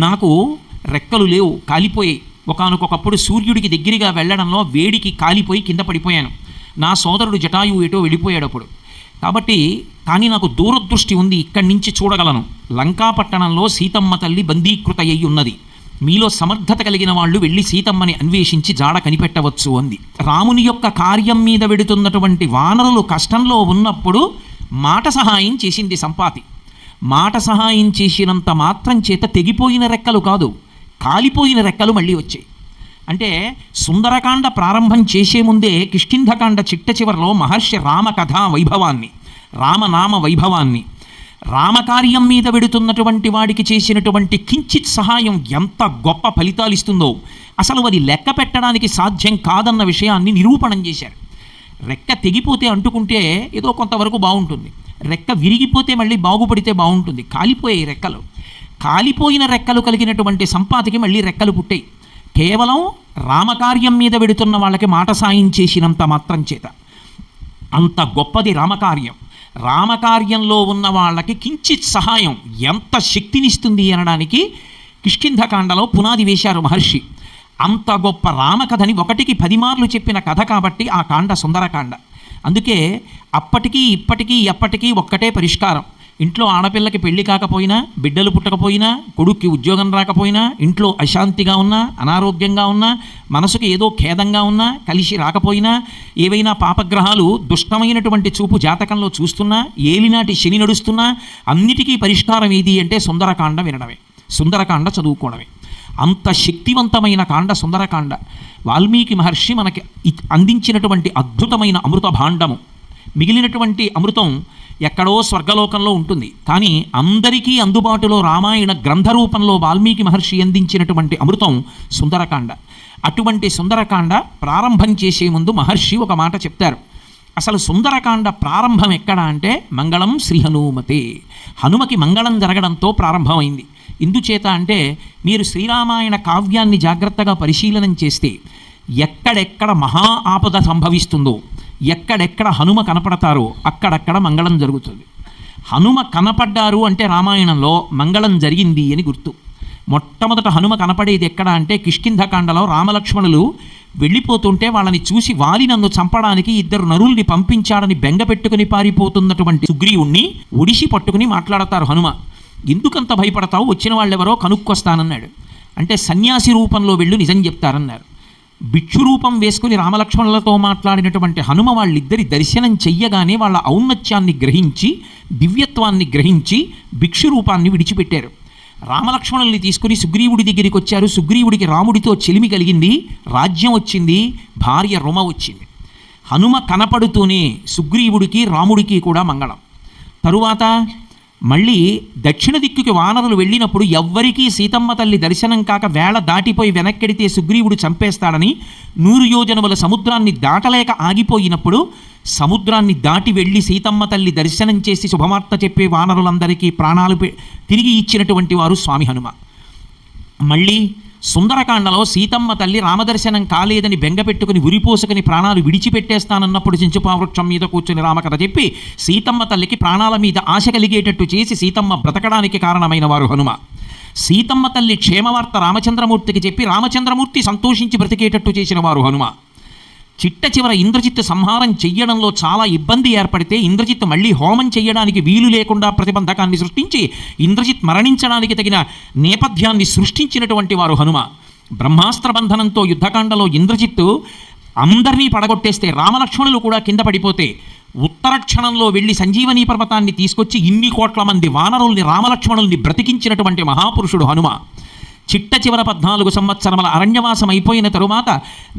నాకు రెక్కలు లేవు, కాలిపోయాయి. ఒకానొకప్పుడు సూర్యుడికి దగ్గరగా వెళ్ళడంలో వేడికి కాలిపోయి కింద పడిపోయాను. నా సోదరుడు జటాయువు ఎటో వెళ్ళిపోయాడు అప్పుడు. కాబట్టి కానీ నాకు దూరదృష్టి ఉంది, ఇక్కడి నుంచి చూడగలను. లంకాపట్టణంలో సీతమ్మ తల్లి బందీకృత అయి ఉన్నది. మీలో సమర్థత కలిగిన వాళ్ళు వెళ్ళి సీతమ్మని అన్వేషించి జాడ కనిపెట్టవచ్చు అంది. రాముని యొక్క కార్యం మీద వెడుతున్నటువంటి వానరులు కష్టంలో ఉన్నప్పుడు మాట సహాయం చేసింది సంపాతి. మాట సహాయం చేసినంత మాత్రం చేత తెగిపోయిన రెక్కలు కాదు, కాలిపోయిన రెక్కలు మళ్ళీ వచ్చాయి. అంటే సుందరకాండ ప్రారంభం చేసే ముందే కిష్కింధకాండ చిట్ట చివరిలో మహర్షి రామకథా వైభవాన్ని, రామనామ వైభవాన్ని, రామకార్యం మీద వెడుతున్నటువంటి వాడికి చేసినటువంటి కించిత్ సహాయం ఎంత గొప్ప ఫలితాలు ఇస్తుందో అసలు అది లెక్క పెట్టడానికి సాధ్యం కాదన్న విషయాన్ని నిరూపణం చేశారు. రెక్క తెగిపోతే అంటుకుంటే ఏదో కొంతవరకు బాగుంటుంది, రెక్క విరిగిపోతే మళ్ళీ బాగుపడితే బాగుంటుంది. కాలిపోయే రెక్కలు, కాలిపోయిన రెక్కలు కలిగినటువంటి సంపాతికి మళ్ళీ రెక్కలు పుట్టాయి. కేవలం రామకార్యం మీద వెడుతున్న వాళ్ళకి మాట సాయం చేసినంత మాత్రం చేత. అంత గొప్పది రామకార్యం. రామకార్యంలో ఉన్న వాళ్ళకి కించిత్ సహాయం ఎంత శక్తినిస్తుంది అనడానికి కిష్కింధకాండలో పునాది వేశారు మహర్షి. అంత గొప్ప రామకథని 1కి 10 మార్లు చెప్పిన కథ కాబట్టి ఆ కాండ సుందరకాండ. అందుకే అప్పటికీ ఇప్పటికీ ఎప్పటికీ ఒక్కటే పరిష్కారం. ఇంట్లో ఆడపిల్లకి పెళ్లి కాకపోయినా, బిడ్డలు పుట్టకపోయినా, కొడుక్కి ఉద్యోగం రాకపోయినా, ఇంట్లో అశాంతిగా ఉన్నా, అనారోగ్యంగా ఉన్నా, మనసుకి ఏదో ఖేదంగా ఉన్నా, కలిసి రాకపోయినా, ఏవైనా పాపగ్రహాలు దుష్టమైనటువంటి చూపు జాతకంలో చూస్తున్నా, ఏలినాటి శని నడుస్తున్నా, అన్నిటికీ పరిష్కారం ఏది అంటే సుందరకాండ వినడమే, సుందరకాండ చదువుకోవడమే. అంత శక్తివంతమైన కాండ సుందరకాండ. వాల్మీకి మహర్షి మనకి అందించినటువంటి అద్భుతమైన అమృత భాండము. మిగిలినటువంటి అమృతం ఎక్కడో స్వర్గలోకంలో ఉంటుంది, కానీ అందరికీ అందుబాటులో రామాయణ గ్రంథ రూపంలో వాల్మీకి మహర్షి అందించినటువంటి అమృతం సుందరకాండ. అటువంటి సుందరకాండ ప్రారంభం చేసే ముందు మహర్షి ఒక మాట చెప్తారు. అసలు సుందరకాండ ప్రారంభం ఎక్కడ అంటే మంగళం శ్రీ హనుమతే, హనుమకి మంగళం జరగడంతో ప్రారంభమైంది. ఎందుచేత అంటే మీరు శ్రీరామాయణ కావ్యాన్ని జాగ్రత్తగా పరిశీలనం చేస్తే ఎక్కడెక్కడ మహా ఆపద సంభవిస్తుందో, ఎక్కడెక్కడ హనుమ కనపడతారో అక్కడక్కడ మంగళం జరుగుతుంది. హనుమ కనపడ్డారు అంటే రామాయణంలో మంగళం జరిగింది అని గుర్తు. మొట్టమొదట హనుమ కనపడేది ఎక్కడ అంటే కిష్కింధకాండలో రామలక్ష్మణులు వెళ్ళిపోతుంటే వాళ్ళని చూసి వాలి నన్ను చంపడానికి 2 నరుల్ని పంపించాడని బెంగపెట్టుకుని పారిపోతున్నటువంటి సుగ్రీవుణ్ణి ఒడిసి పట్టుకుని మాట్లాడతారు హనుమ. ఎందుకంత భయపడతావు, వచ్చిన వాళ్ళెవరో కనుక్కొస్తానన్నాడు. అంటే సన్యాసి రూపంలో వెళ్ళు నిజం చెప్తారన్నారు. భిక్షు రూపం వేసుకుని రామలక్ష్మణులతో మాట్లాడినటువంటి హనుమ వాళ్ళిద్దరి దర్శనం చెయ్యగానే వాళ్ళ ఔన్నత్యాన్ని గ్రహించి, దివ్యత్వాన్ని గ్రహించి భిక్షు రూపాన్ని విడిచిపెట్టారు. రామలక్ష్మణుల్ని తీసుకుని సుగ్రీవుడి దగ్గరికి వచ్చారు. సుగ్రీవుడికి రాముడితో చెలిమి కలిగింది, రాజ్యం వచ్చింది, భార్య రుమ వచ్చింది. హనుమ కనపడుతూనే సుగ్రీవుడికి రాముడికి కూడా మంగళం. తరువాత మళ్ళీ దక్షిణ దిక్కుకి వానరులు వెళ్ళినప్పుడు ఎవ్వరికీ సీతమ్మ తల్లి దర్శనం కాక వేళ దాటిపోయి వెనక్కెడితే సుగ్రీవుడు చంపేస్తాడని 100 యోజనముల సముద్రాన్ని దాటలేక ఆగిపోయినప్పుడు సముద్రాన్ని దాటి వెళ్ళి సీతమ్మ తల్లి దర్శనం చేసి శుభవార్త చెప్పే వానరులందరికీ ప్రాణాలు తిరిగి ఇచ్చినటువంటి వారు స్వామి హనుమ. మళ్ళీ సుందరకాండలో సీతమ్మ తల్లి రామదర్శనం కాలేదని బెంగపెట్టుకుని ఉరిపోసుకుని ప్రాణాలు విడిచిపెట్టేస్తానన్నప్పుడు చించుపావృక్షం మీద కూర్చుని రామకథ చెప్పి సీతమ్మ తల్లికి ప్రాణాల మీద ఆశ కలిగేటట్టు చేసి సీతమ్మ బ్రతకడానికి కారణమైన వారు హనుమ. సీతమ్మ తల్లి క్షేమవార్త రామచంద్రమూర్తికి చెప్పి రామచంద్రమూర్తి సంతోషించి బ్రతికేటట్టు చేసిన వారు హనుమ. చిట్ట చివర ఇంద్రజిత్తు సంహారం చెయ్యడంలో చాలా ఇబ్బంది ఏర్పడితే ఇంద్రజిత్తు మళ్ళీ హోమం చెయ్యడానికి వీలు లేకుండా ప్రతిబంధకాన్ని సృష్టించి ఇంద్రజిత్ మరణించడానికి తగిన నేపథ్యాన్ని సృష్టించినటువంటి వారు హనుమ. బ్రహ్మాస్త్ర బంధనంతో యుద్ధకాండలో ఇంద్రజిత్తు అందరినీ పడగొట్టేస్తే రామలక్ష్మణులు కూడా కింద పడిపోతే ఉత్తర క్షణంలో వెళ్ళి సంజీవనీ పర్వతాన్ని తీసుకొచ్చి ఇన్ని కోట్ల మంది వానరుల్ని రామలక్ష్మణుల్ని బ్రతికించినటువంటి మహాపురుషుడు హనుమ. చిట్ట చివర 14 సంవత్సరముల అరణ్యవాసం అయిపోయిన తరువాత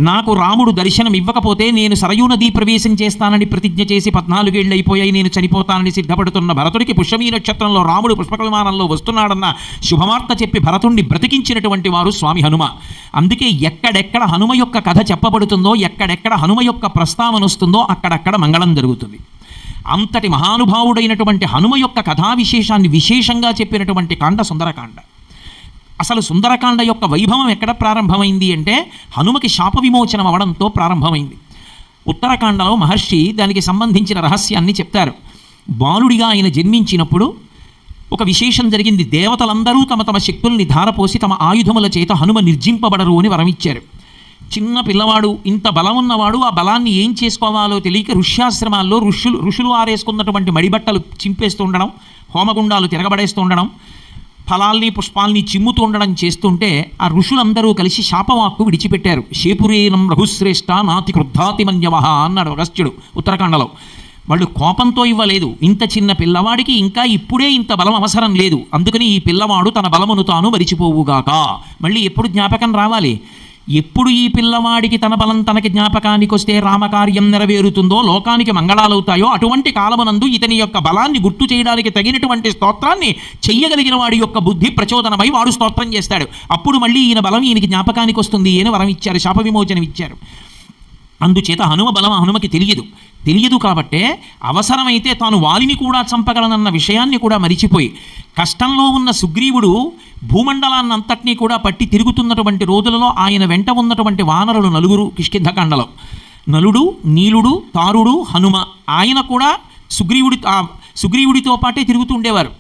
నాకు రాముడు దర్శనం ఇవ్వకపోతే నేను సరయూ నదీ ప్రవేశం చేస్తానని ప్రతిజ్ఞ చేసి 14 ఏళ్ళు అయిపోయాయి, నేను చనిపోతానని సిద్ధపడుతున్న భరతుడికి పుష్యమీ నక్షత్రంలో రాముడు పుష్పక విమానంలో వస్తున్నాడన్న శుభవార్త చెప్పి భరతుణ్ణి బ్రతికించినటువంటి వారు స్వామి హనుమ. అందుకే ఎక్కడెక్కడ హనుమ యొక్క కథ చెప్పబడుతుందో, ఎక్కడెక్కడ హనుమ యొక్క ప్రస్తావన వస్తుందో అక్కడక్కడ మంగళం జరుగుతుంది. అంతటి మహానుభావుడైనటువంటి హనుమ యొక్క కథా విశేషాన్ని విశేషంగా చెప్పినటువంటి కాండ సుందరకాండ. అసలు సుందరకాండ యొక్క వైభవం ఎక్కడ ప్రారంభమైంది అంటే హనుమకి శాప విమోచనం అవడంతో ప్రారంభమైంది. ఉత్తరకాండలో మహర్షి దానికి సంబంధించిన రహస్యాన్ని చెప్తారు. బాలుడిగా ఆయన జన్మించినప్పుడు ఒక విశేషం జరిగింది. దేవతలందరూ తమ తమ శక్తుల్ని ధారపోసి తమ ఆయుధముల చేత హనుమ నిర్జింపబడరు అని వరమిచ్చారు. చిన్న పిల్లవాడు, ఇంత బలం ఉన్నవాడు ఆ బలాన్ని ఏం చేసుకోవాలో తెలియక ఋష్యాశ్రమాల్లో ఋషులు ఆరేసుకున్నటువంటి మడిబట్టలు చింపేస్తూ ఉండడం, హోమగుండాలు తిరగబడేస్తూ ఉండడం, ఫలాల్ని పుష్పాల్ని చిమ్ముతూ ఉండడం చేస్తుంటే ఆ ఋషులందరూ కలిసి శాపవాక్కు విడిచిపెట్టారు. శేపురేనం రఘుశ్రేష్ఠ నాతి క్రుద్ధాతి మన్యవహ అన్నాడు అగస్త్యుడు ఉత్తరాఖండలో. వాళ్ళు కోపంతో ఇవ్వలేదు, ఇంత చిన్న పిల్లవాడికి ఇంకా ఇప్పుడే ఇంత బలం అవసరం లేదు, అందుకని ఈ పిల్లవాడు తన బలమును తాను మరిచిపోవుగాక. మళ్ళీ ఎప్పుడు జ్ఞాపకం రావాలి? ఎప్పుడు ఈ పిల్లవాడికి తన బలం తనకి జ్ఞాపకానికి వస్తే రామకార్యం నెరవేరుతుందో, లోకానికి మంగళాలవుతాయో అటువంటి కాలమునందు ఇతని యొక్క బలాన్ని గుర్తు చేయడానికి తగినటువంటి స్తోత్రాన్ని చెయ్యగలిగిన వాడి యొక్క బుద్ధి ప్రచోదనమై వాడు స్తోత్రం చేస్తాడు. అప్పుడు మళ్ళీ ఈయన బలం ఈయనకి జ్ఞాపకానికి వస్తుంది అని వరం ఇచ్చారు, శాప విమోచనం ఇచ్చారు. అందుచేత హనుమ బలం హనుమకి తెలియదు కాబట్టే అవసరమైతే తాను వాలిని కూడా చంపగలనన్న విషయాన్ని కూడా మరిచిపోయి కష్టంలో ఉన్న సుగ్రీవుడు భూమండలాన్నంతటినీ కూడా పట్టి తిరుగుతున్నటువంటి రోజులలో ఆయన వెంట ఉన్నటువంటి వానరులు 4 కిష్కింధకాండలో. నలుడు, నీలుడు, తారుడు, హనుమ. ఆయన కూడా సుగ్రీవుడితో పాటే తిరుగుతూ ఉండేవారు.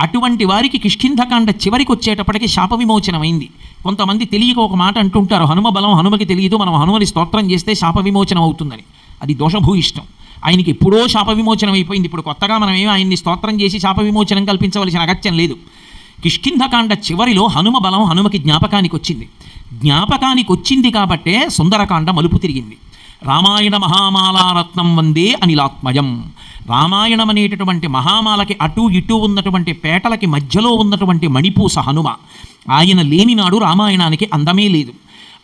అటువంటి వారికి కిష్కింధకాండ చివరికి వచ్చేటప్పటికి శాప విమోచనమైంది. కొంతమంది తెలియక ఒక మాట అంటుంటారు, హనుమ బలం హనుమకి తెలియదు, మనం హనుమని స్తోత్రం చేస్తే శాప విమోచనం అవుతుందని. అది దోషభూయిష్టం. ఆయనకి ఎప్పుడో శాప విమోచనం అయిపోయింది. ఇప్పుడు కొత్తగా మనం ఏమి ఆయన్ని స్తోత్రం చేసి శాప విమోచనం కల్పించవలసిన అగత్యం లేదు. కిష్కింధకాండ చివరిలో హనుమ బలం హనుమకి జ్ఞాపకానికి వచ్చింది కాబట్టే సుందరకాండ మలుపు తిరిగింది. రామాయణ మహామాలారత్నం వందే అనిలాత్మయం. రామాయణం అనేటటువంటి మహామాలకి అటూ ఇటూ ఉన్నటువంటి పేటలకి మధ్యలో ఉన్నటువంటి మణిపూస హనుమ. ఆయన లేనినాడు రామాయణానికి అందమే లేదు.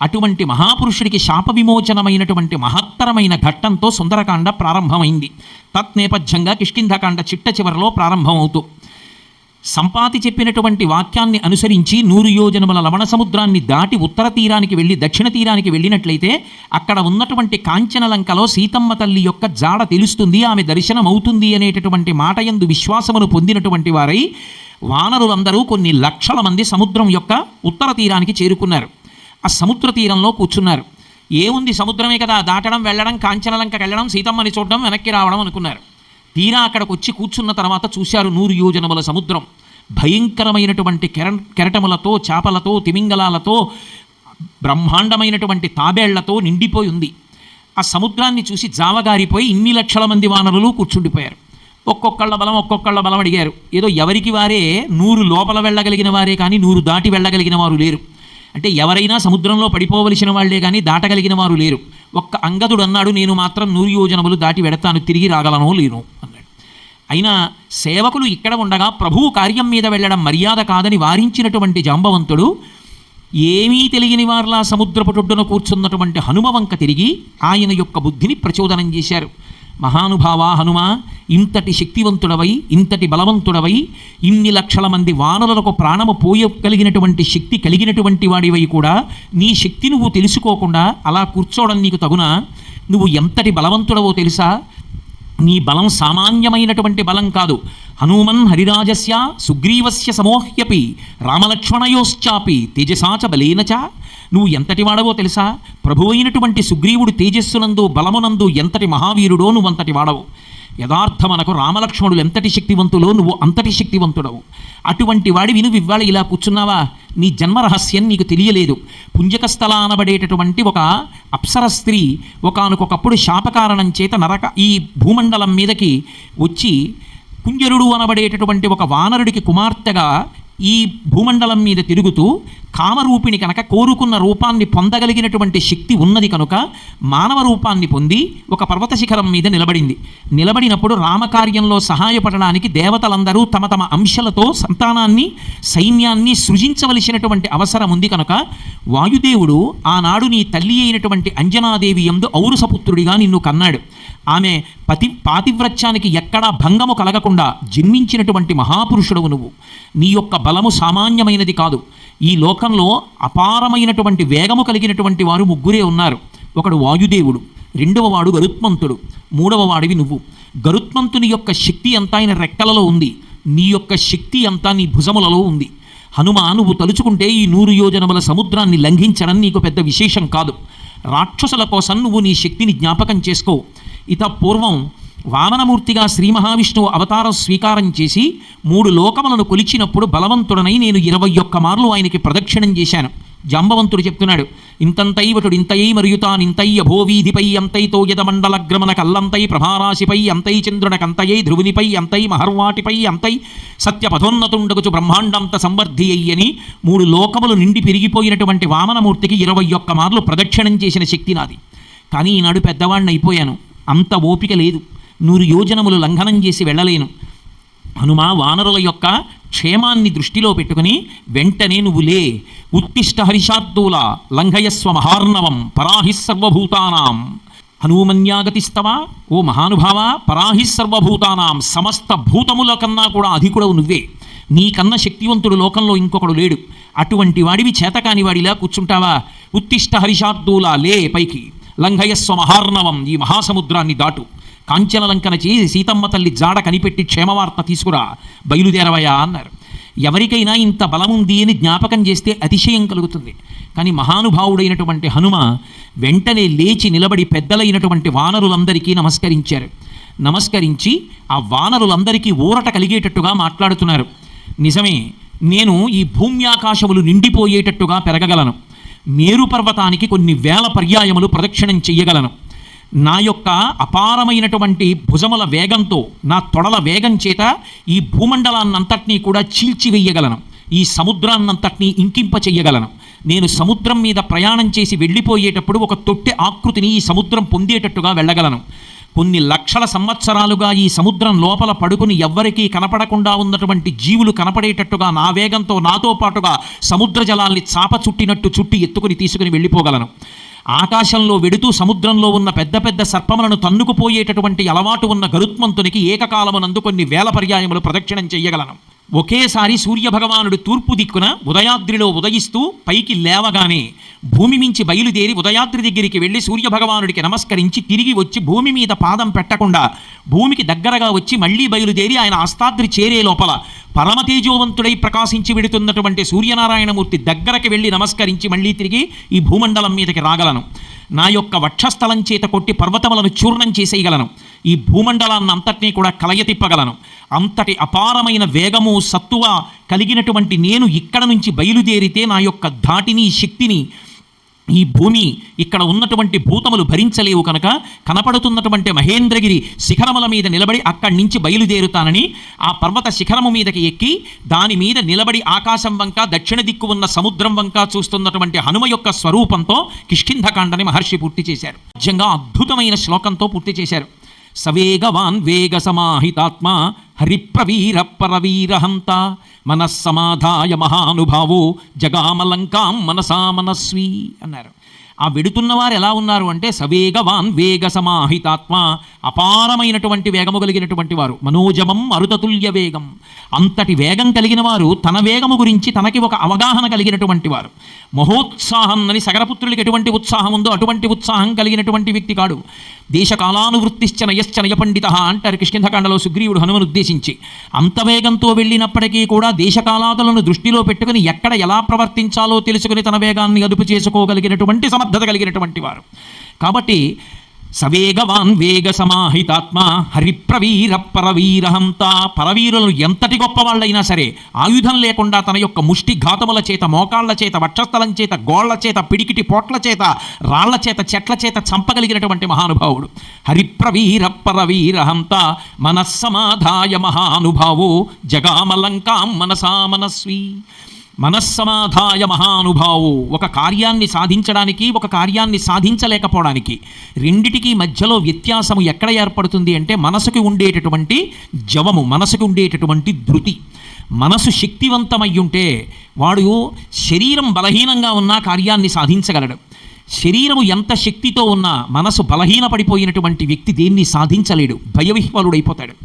అటువంటి మహాపురుషుడికి శాప విమోచనమైనటువంటి మహత్తరమైన ఘట్టంతో సుందరకాండ ప్రారంభమైంది. తత్నేపథ్యంగా కిష్కింధకాండ చిట్ట చివరిలో ప్రారంభమవుతూ సంపాతి చెప్పినటువంటి వాక్యాన్ని అనుసరించి 100 యోజనముల లవణ సముద్రాన్ని దాటి ఉత్తర తీరానికి వెళ్ళి దక్షిణ తీరానికి వెళ్ళినట్లయితే అక్కడ ఉన్నటువంటి కాంచనలంకలో సీతమ్మ తల్లి యొక్క జాడ తెలుస్తుంది, ఆమె దర్శనం అవుతుంది అనేటటువంటి మాట యందు విశ్వాసమును పొందినటువంటి వారై వానరులందరూ కొన్ని లక్షల మంది సముద్రం యొక్క ఉత్తర తీరానికి చేరుకున్నారు. ఆ సముద్ర తీరంలో కూర్చున్నారు. ఏముంది, సముద్రమే కదా, దాటడం, వెళ్ళడం, కాంచనలంకకి వెళ్ళడం, సీతమ్మని చూడడం, వెనక్కి రావడం అనుకున్నారు. తీరా అక్కడికి వచ్చి కూర్చున్న తర్వాత చూశారు 100 యోజనముల సముద్రం భయంకరమైనటువంటి కెరటములతో, చేపలతో, తిమింగలాలతో, బ్రహ్మాండమైనటువంటి తాబేళ్లతో నిండిపోయి ఉంది. ఆ సముద్రాన్ని చూసి జావగారిపోయి ఇన్ని లక్షల మంది వానరులు కూర్చుండిపోయారు. ఒక్కొక్కళ్ళ బలం అడిగారు. ఏదో ఎవరికి వారే 100 లోపల వెళ్ళగలిగిన వారే కానీ 100 దాటి వెళ్ళగలిగిన వారు లేరు. అంటే ఎవరైనా సముద్రంలో పడిపోవలసిన వాళ్లే కానీ దాటగలిగిన వారు లేరు. ఒక్క అంగదుడు అన్నాడు, నేను మాత్రం 100 యోజనములు దాటి వెడతాను, తిరిగి రాగలనో లేను అన్నాడు. అయినా సేవకులు ఇక్కడ ఉండగా ప్రభువు కార్యం మీద వెళ్ళడం మర్యాద కాదని వారించినటువంటి జాంబవంతుడు ఏమీ తెలియని వారిలా సముద్రపుటొడ్డున కూర్చున్నటువంటి హనుమ వంక తిరిగి ఆయన యొక్క బుద్ధిని ప్రచోదనం చేశారు. మహానుభావ హనుమ, ఇంతటి శక్తివంతుడవై, ఇంతటి బలవంతుడవై, ఇన్ని లక్షల మంది వానరులకు ప్రాణము పోయగలిగినటువంటి శక్తి కలిగినటువంటి వాడివై కూడా నీ శక్తి నువ్వు తెలుసుకోకుండా అలా కూర్చోవడం నీకు తగునా? నువ్వు ఎంతటి బలవంతుడవో తెలుసా? నీ బలం సామాన్యమైనటువంటి బలం కాదు. హనుమన్ హరిరాజస్య సుగ్రీవస్య సమోహ్యపి రామలక్ష్మణయోశ్చాపి తేజసాచ బలేనచ. నువ్వు ఎంతటి వాడవో తెలుసా? ప్రభు అయినటువంటి సుగ్రీవుడు తేజస్సునందు బలమునందు ఎంతటి మహావీరుడో నువ్వు అంతటి వాడవు. యథార్థమనకు రామలక్ష్మణులు ఎంతటి శక్తివంతులో నువ్వు అంతటి శక్తివంతుడవు. అటువంటి వాడివి నువ్వు ఇవాళ ఇలా కూర్చున్నావా? నీ జన్మరహస్యం నీకు తెలియలేదు. పుంజకస్థల అనబడేటటువంటి ఒక అప్సర స్త్రీ ఒకానొకప్పుడు శాపకారణం చేత ఈ భూమండలం మీదకి వచ్చి కుంజరుడు అనబడేటటువంటి ఒక వానరుడికి కుమార్తెగా ఈ భూమండలం మీద తిరుగుతూ కామరూపిణి కనుక కోరుకున్న రూపాన్ని పొందగలిగినటువంటి శక్తి ఉన్నది కనుక మానవ రూపాన్ని పొంది ఒక పర్వత శిఖరం మీద నిలబడింది. నిలబడినప్పుడు రామకార్యంలో సహాయపడడానికి దేవతలందరూ తమ తమ అంశలతో సంతానాన్ని, సైన్యాన్ని సృజించవలసినటువంటి అవసరం ఉంది కనుక వాయుదేవుడు ఆనాడు నీ తల్లి అయినటువంటి అంజనాదేవి యందు ఔరసపుత్రుడిగా నిన్ను కన్నాడు. ఆమె పాతివ్రత్యానికి ఎక్కడా భంగము కలగకుండా జన్మించినటువంటి మహాపురుషుడవు నువ్వు. నీ యొక్క బలము సామాన్యమైనది కాదు. ఈ లోకంలో అపారమైనటువంటి వేగము కలిగినటువంటి వారు ముగ్గురే ఉన్నారు. ఒకడు వాయుదేవుడు, రెండవ వాడు గరుత్మంతుడు, మూడవ వాడివి నువ్వు. గరుత్మంతుని యొక్క శక్తి అంతా ఆయన రెక్కలలో ఉంది. నీ యొక్క శక్తి అంతా నీ భుజములలో ఉంది. హనుమ, నువ్వు తలుచుకుంటే ఈ 100 యోజనముల సముద్రాన్ని లంఘించడం నీకు పెద్ద విశేషం కాదు. రాక్షసుల కోసం నువ్వు నీ శక్తిని జ్ఞాపకం చేసుకో. ఇత పూర్వం వామనమూర్తిగా శ్రీ మహావిష్ణువు అవతారం స్వీకారం చేసి 3 లోకములను కొలిచినప్పుడు బలవంతుడనై నేను 21 మార్లు ఆయనకి ప్రదక్షిణం చేశాను. జాంబవంతుడు చెప్తున్నాడు, ఇంతంతైవటుడు ఇంతయై మరుయుతానింతై అభోవీధిపై అంతైతో యదమండలగ్రమణ కల్లంతై ప్రభారాశిపై అంతై చంద్రునకంతయై ధ్రువునిపై అంతై మహర్వాటిపై అంతై సత్యపథోన్నతుండగుచు బ్రహ్మాండంత సంవర్ధి అయ్యని 3 లోకములు నిండి పెరిగిపోయినటువంటి వామనమూర్తికి 21 మార్లు ప్రదక్షిణం చేసిన శక్తి నాది. కానీ ఈనాడు పెద్దవాడిని అయిపోయాను, అంత ఓపిక లేదు, 100 యోజనములు లంఘనం చేసి వెళ్ళలేను. హనుమ, వానరుల యొక్క క్షేమాన్ని దృష్టిలో పెట్టుకుని వెంటనే నువ్వు లే. ఉత్తిష్ట హరిషార్దూల లంఘయస్వ మహార్ణవం పరాహిస్ సర్వభూతానాం. హనుమన్యాగతిస్తవా, ఓ మహానుభావ, పరాహిస్ సర్వభూతానాం, సమస్త భూతముల కన్నా కూడా అధికుడవు నువ్వే. నీకన్నా శక్తివంతుడు లోకంలో ఇంకొకడు లేడు. అటువంటి వాడివి చేతకాని వాడిలా కూర్చుంటావా? ఉత్తిష్ట హరిషార్దూల, లే పైకి. లంఘయస్వ మహార్ణవం, ఈ మహాసముద్రాన్ని దాటు. కాంచనలంకన చేసి సీతమ్మ తల్లి జాడ కనిపెట్టి క్షేమవార్త తీసుకురా, బయలుదేరవయా అన్నారు. ఎవరికైనా ఇంత బలముంది అని జ్ఞాపకం చేస్తే అతిశయం కలుగుతుంది. కానీ మహానుభావుడైనటువంటి హనుమ వెంటనే లేచి నిలబడి పెద్దలైనటువంటి వానరులందరికీ నమస్కరించారు. నమస్కరించి ఆ వానరులందరికీ ఊరట కలిగేటట్టుగా మాట్లాడుతున్నారు. నిజమే, నేను ఈ భూమ్యాకాశములు నిండిపోయేటట్టుగా పెరగగలను. మేరు పర్వతానికి కొన్ని వేల పర్యాయములు ప్రదక్షిణం చెయ్యగలను. నా యొక్క అపారమైనటువంటి భుజముల వేగంతో, నా తొడల వేగం చేత ఈ భూమండలాన్నంతటినీ కూడా చీల్చివేయగలను. ఈ సముద్రాన్నంతటినీ ఇంకింప చెయ్యగలను. నేను సముద్రం మీద ప్రయాణం చేసి వెళ్ళిపోయేటప్పుడు ఒక తొట్టె ఆకృతిని ఈ సముద్రం పొందేటట్టుగా వెళ్ళగలను. కొన్ని లక్షల సంవత్సరాలుగా ఈ సముద్రం లోపల పడుకుని ఎవ్వరికీ కనపడకుండా ఉన్నటువంటి జీవులు కనపడేటట్టుగా నా వేగంతో నాతో పాటుగా సముద్ర జలాల్ని చాప చుట్టినట్టు చుట్టి ఎత్తుకుని తీసుకుని వెళ్ళిపోగలను. ఆకాశంలో వెడుతూ సముద్రంలో ఉన్న పెద్ద పెద్ద సర్పములను తన్నుకుపోయేటటువంటి అలవాటు ఉన్న గరుత్మంతునికి ఏకకాలమునందు కొన్ని వేల పర్యాయములు ప్రదక్షిణం చెయ్యగలను. ఒకేసారి సూర్యభగవానుడు తూర్పు దిక్కున ఉదయాద్రిలో ఉదయిస్తూ పైకి లేవగానే భూమి మించి బయలుదేరి ఉదయాద్రి దగ్గరికి వెళ్ళి సూర్యభగవానుడికి నమస్కరించి తిరిగి వచ్చి భూమి మీద పాదం పెట్టకుండా భూమికి దగ్గరగా వచ్చి మళ్ళీ బయలుదేరి ఆయన అస్తాద్రి చేరే లోపల పరమతేజోవంతుడై ప్రకాశించి విడుతున్నటువంటి సూర్యనారాయణమూర్తి దగ్గరకి వెళ్ళి నమస్కరించి మళ్ళీ తిరిగి ఈ భూమండలం మీదకి రాగలను. నా యొక్క వక్షస్థలం చేత కొట్టి పర్వతములను చూర్ణం చేసేయగలను. ఈ భూమండలాన్ని అంతటినీ కూడా కలయతిప్పగలను. అంతటి అపారమైన వేగము, సత్తువ కలిగినటువంటి నేను ఇక్కడ నుంచి బయలుదేరితే నా యొక్క ధాటిని, శక్తిని ఈ భూమి, ఇక్కడ ఉన్నటువంటి భూతములు భరించలేవు కనుక కనపడుతున్నటువంటి మహేంద్రగిరి శిఖరముల మీద నిలబడి అక్కడి నుంచి బయలుదేరుతానని ఆ పర్వత శిఖరము మీదకి ఎక్కి దాని మీద నిలబడి ఆకాశం వంక, దక్షిణ దిక్కు ఉన్న సముద్రం వంక చూస్తున్నటువంటి హనుమ యొక్క స్వరూపంతో కిష్కింధకాండని మహర్షి పూర్తి చేశారు. నిజంగా అద్భుతమైన శ్లోకంతో పూర్తి చేశారు. సవేగవాన్ వేగ సమాహితాత్మ హరిప్రవీర పరవీరహంత మనస్సమాధాయ మహానుభావో జగామలంకాం మనసా మనస్వి అన్నారు. ఆ వెడుతున్నవారు ఎలా ఉన్నారు అంటే సవేగవాన్ వేగ సమాహితాత్మ, అపారమైనటువంటి వేగము కలిగినటువంటి వారు, మనోజమం మరుతతుల్య వేగం, అంతటి వేగం కలిగిన వారు, తన వేగము గురించి తనకి ఒక అవగాహన కలిగినటువంటి వారు. మహోత్సాహం అని సగరపుత్రులకి ఎటువంటి ఉత్సాహం ఉందో అటువంటి ఉత్సాహం కలిగినటువంటి వ్యక్తి కాడు. దేశకాలానువృత్తిశ్చ నయశ్చ నయపండిత అంటారు కిష్కింధకాండలో సుగ్రీవుడు హనుమను ఉద్దేశించి. అంత వేగంతో వెళ్ళినప్పటికీ కూడా దేశకాలాదులను దృష్టిలో పెట్టుకుని ఎక్కడ ఎలా ప్రవర్తించాలో తెలుసుకుని తన వేగాన్ని అదుపు చేసుకోగలిగినటువంటి సమర్థత కలిగినటువంటి వారు. కాబట్టి సవేగవాన్ వేగ సమాహితాత్మ హరిప్రవీర పరవీరహంత, పరవీరులను ఎంతటి గొప్ప వాళ్ళైనా సరే ఆయుధం లేకుండా తన యొక్క ముష్టి ఘాతముల చేత, మోకాళ్ల చేత, వక్షస్థలం చేత, గోళ్ల చేత, పిడికిటి పోట్ల చేత, రాళ్ల చేత, చెట్ల చేత చంపగలిగినటువంటి మహానుభావుడు. హరిప్రవీర పరవీరహంత మనస్సమాధాయ మహానుభావో జగామలంకాం మనసా మనస్వి. మనస్సమాధాయ మహానుభావు, ఒక కార్యాన్ని సాధించడానికి, ఒక కార్యాన్ని సాధించలేకపోవడానికి రెండిటికీ మధ్యలో వ్యత్యాసము ఎక్కడ ఏర్పడుతుంది అంటే మనసుకి ఉండేటటువంటి జవము, మనసుకి ఉండేటటువంటి ధృతి. మనసు శక్తివంతమయ్యుంటే వాడు శరీరం బలహీనంగా ఉన్నా కార్యాన్ని సాధించగలడు. శరీరము ఎంత శక్తితో ఉన్నా మనసు బలహీనపడిపోయినటువంటి వ్యక్తి దేన్ని సాధించలేడు, భయవిహ్వలుడైపోతాడు.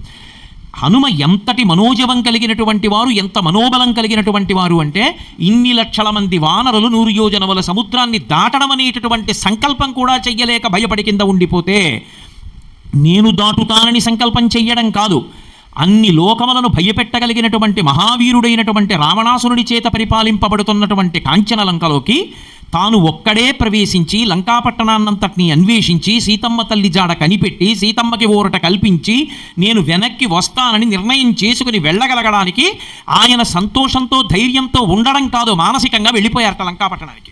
హనుమ ఎంతటి మనోజవం కలిగినటువంటి వారు, ఎంత మనోబలం కలిగినటువంటి వారు అంటే ఇన్ని లక్షల మంది వానరులు 100 యోజనముల సముద్రాన్ని దాటడం అనేటటువంటి సంకల్పం కూడా చెయ్యలేక భయపడి కింద ఉండిపోతే నేను దాటుతానని సంకల్పం చెయ్యడం కాదు, అన్ని లోకములను భయపెట్టగలిగినటువంటి మహావీరుడైనటువంటి రావణాసురుడి చేత పరిపాలింపబడుతున్నటువంటి కాంచన లంకలోకి తాను ఒక్కడే ప్రవేశించి లంకాపట్టణాన్నంతటినీ అన్వేషించి సీతమ్మ తల్లి జాడ కనిపెట్టి సీతమ్మకి ఊరట కల్పించి నేను వెనక్కి వస్తానని నిర్ణయం చేసుకుని వెళ్ళగలగడానికి ఆయన సంతోషంతో ధైర్యంతో ఉండడం కాదు, మానసికంగా వెళ్ళిపోయారట లంకాపట్టణానికి.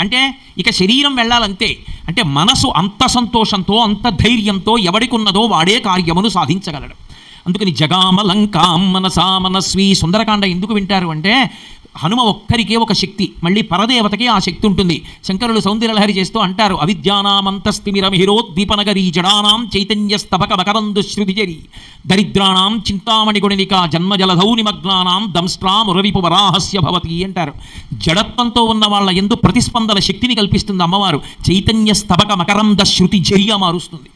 అంటే ఇక శరీరం వెళ్ళాలంతే. అంటే మనసు అంత సంతోషంతో, అంత ధైర్యంతో ఎవడికున్నదో వాడే కార్యమును సాధించగలడు. అందుకని జగామలంకాం మనసా మనస్వి. సుందరకాండ ఎందుకు వింటారు అంటే హనుమ ఒక్కరికే ఒక శక్తి, మళ్ళీ పరదేవతకి ఆ శక్తి ఉంటుంది. శంకరులు సౌందర్యలహరి చేస్తూ అంటారు, అవిద్యానామంతస్తిమిరమిహిరోద్దీపనగరీ జడానాం చైతన్యస్తబక మకరందు శృతిజరి దరిద్రాణం చింతామణి గుణినిక జన్మజలధౌ నిమగ్నానాం దంస్ట్రామురరిపు వరాహస్య భవతి అంటారు. జడత్వంతో ఉన్న వాళ్ళ యందు ప్రతిస్పందన శక్తిని కల్పిస్తుంది అమ్మవారు. చైతన్యస్తబక మకరంద శృతిజరిగా మారుస్తుంది.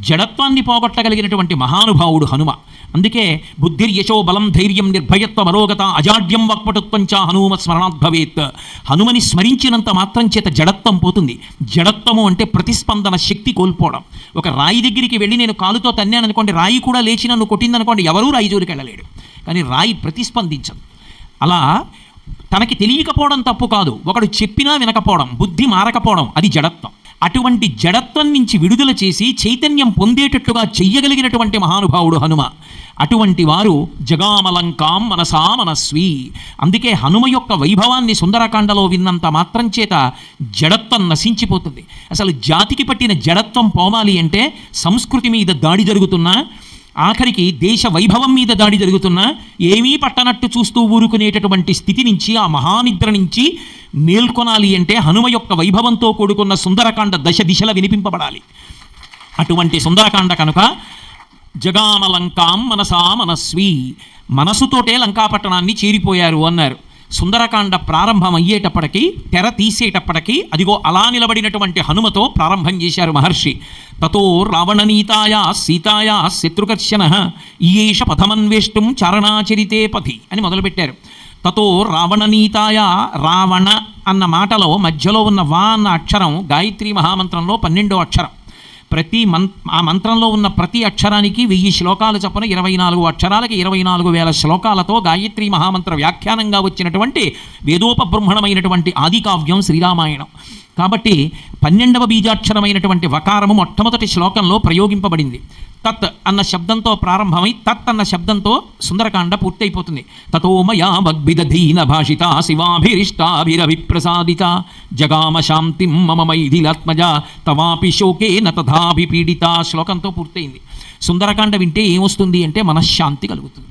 జడత్వాన్ని పోగొట్టగలిగినటువంటి మహానుభావుడు హనుమ. అందుకే బుద్ధిర్యశో బలం ధైర్యం నిర్భయత్వ మరోగత అజాడ్యం వాక్పటుత్వంచ హనుమ స్మరణాత్ భవేత్. హనుమని స్మరించినంత మాత్రం చేత జడత్వం పోతుంది. జడత్వము అంటే ప్రతిస్పందన శక్తి కోల్పోవడం. ఒక రాయి దగ్గరికి వెళ్ళి నేను కాలుతో తన్నాను అనుకోండి, రాయి కూడా లేచి నన్ను కొట్టిందనుకోండి, ఎవరూ రాయి జోలికి వెళ్ళలేడు. కానీ రాయి ప్రతిస్పందించదు. అలా తనకి తెలియకపోవడం తప్పు కాదు, ఒకడు చెప్పినా వినకపోవడం, బుద్ధి మారకపోవడం, అది జడత్వం. అటువంటి జడత్వం నుంచి విడుదల చేసి చైతన్యం పొందేటట్లుగా చెయ్యగలిగినటువంటి మహానుభావుడు హనుమ. అటువంటి వారు జగామలంకాం మనసా మనస్వి. అందుకే హనుమ యొక్క వైభవాన్ని సుందరకాండలో విన్నంత మాత్రం చేత జడత్వం నశించిపోతుంది. అసలు జాతికి పట్టిన జడత్వం పోవాలి అంటే సంస్కృతి మీద దాడి జరుగుతున్నా, ఆఖరికి దేశ వైభవం మీద దాడి జరుగుతున్నా ఏమీ పట్టనట్టు చూస్తూ ఊరుకునేటటువంటి స్థితి నుంచి, ఆ మహానిద్ర నుంచి మేల్కొనాలి అంటే హనుమ యొక్క వైభవంతో కూడుకున్న సుందరకాండ దశ దిశల వినిపింపబడాలి. అటువంటి సుందరకాండ కనుక జగామలంకాం మనసా మనస్వి, మనసుతోటే లంకాపట్టణాన్ని చేరిపోయారు అన్నారు. సుందరకాండ ప్రారంభం అయ్యేటప్పటికీ, తెర తీసేటప్పటికీ అదిగో అలా నిలబడినటువంటి హనుమతో ప్రారంభం చేశారు మహర్షి. తతో రావణనీతాయా సీతాయా శత్రుకర్షణ ఈయేష పథమన్వేష్టం చారణాచరితే పథి అని మొదలుపెట్టారు. తతో రావణనీతాయ, రావణ అన్న మాటలో మధ్యలో ఉన్న వా అన్న అక్షరం గాయత్రీ మహామంత్రంలో 12వ అక్షరం. ఆ మంత్రంలో ఉన్న ప్రతి అక్షరానికి 1000 శ్లోకాలు చొప్పున 24 అక్షరాలకి 24,000 శ్లోకాలతో గాయత్రీ మహామంత్ర వ్యాఖ్యానంగా వచ్చినటువంటి వేదోపబృంహణమైనటువంటి ఆదికావ్యం శ్రీరామాయణం. కాబట్టి 12వ బీజాక్షరమైనటువంటి వకారము మొట్టమొదటి శ్లోకంలో ప్రయోగింపబడింది. తత్ అన్న శబ్దంతో ప్రారంభమై తత్ అన్న శబ్దంతో సుందరకాండ పూర్తయిపోతుంది. తతో మయా వగ్విదధీన భాషిత శివాభిరిష్టాభిరభిప్రసాదిత జగామ శాంతిం మమ మైథిలాత్మజ తవాపి శోకేన తథాభిపీడిత శ్లోకంతో పూర్తయింది. సుందరకాండ వింటే ఏమొస్తుంది అంటే మనశ్శాంతి కలుగుతుంది.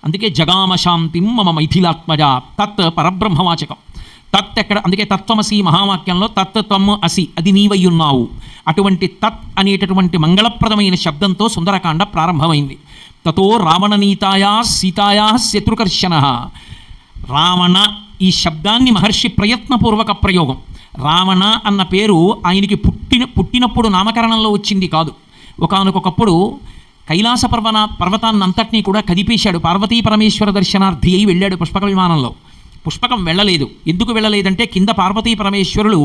అందుకే జగామ శాంతిం మమ మైథిలాత్మజ. తత్ పరబ్రహ్మవాచకం. తత్ ఎక్కడ, అందుకే తత్వమసి మహావాక్యంలో తత్ త్వం అసి, అది నీవయ్యున్నావు. అటువంటి తత్ అనేటటువంటి మంగళప్రదమైన శబ్దంతో సుందరకాండ ప్రారంభమైంది. తతో రావణనీతాయా సీతాయా శత్రుకర్షణ. రావణ ఈ శబ్దాన్ని మహర్షి ప్రయత్నపూర్వక ప్రయోగం. రావణ అన్న పేరు ఆయనకి పుట్టినప్పుడు నామకరణంలో వచ్చింది కాదు. ఒకానొకప్పుడు కైలాస పర్వతాన్ని అంతటినీ కూడా కదిపేశాడు. పార్వతీ పరమేశ్వర దర్శనార్థి అయి వెళ్ళాడు పుష్పక విమానంలో. పుష్పకం వెళ్ళలేదు. ఎందుకు వెళ్ళలేదంటే కింద పార్వతీ పరమేశ్వరులు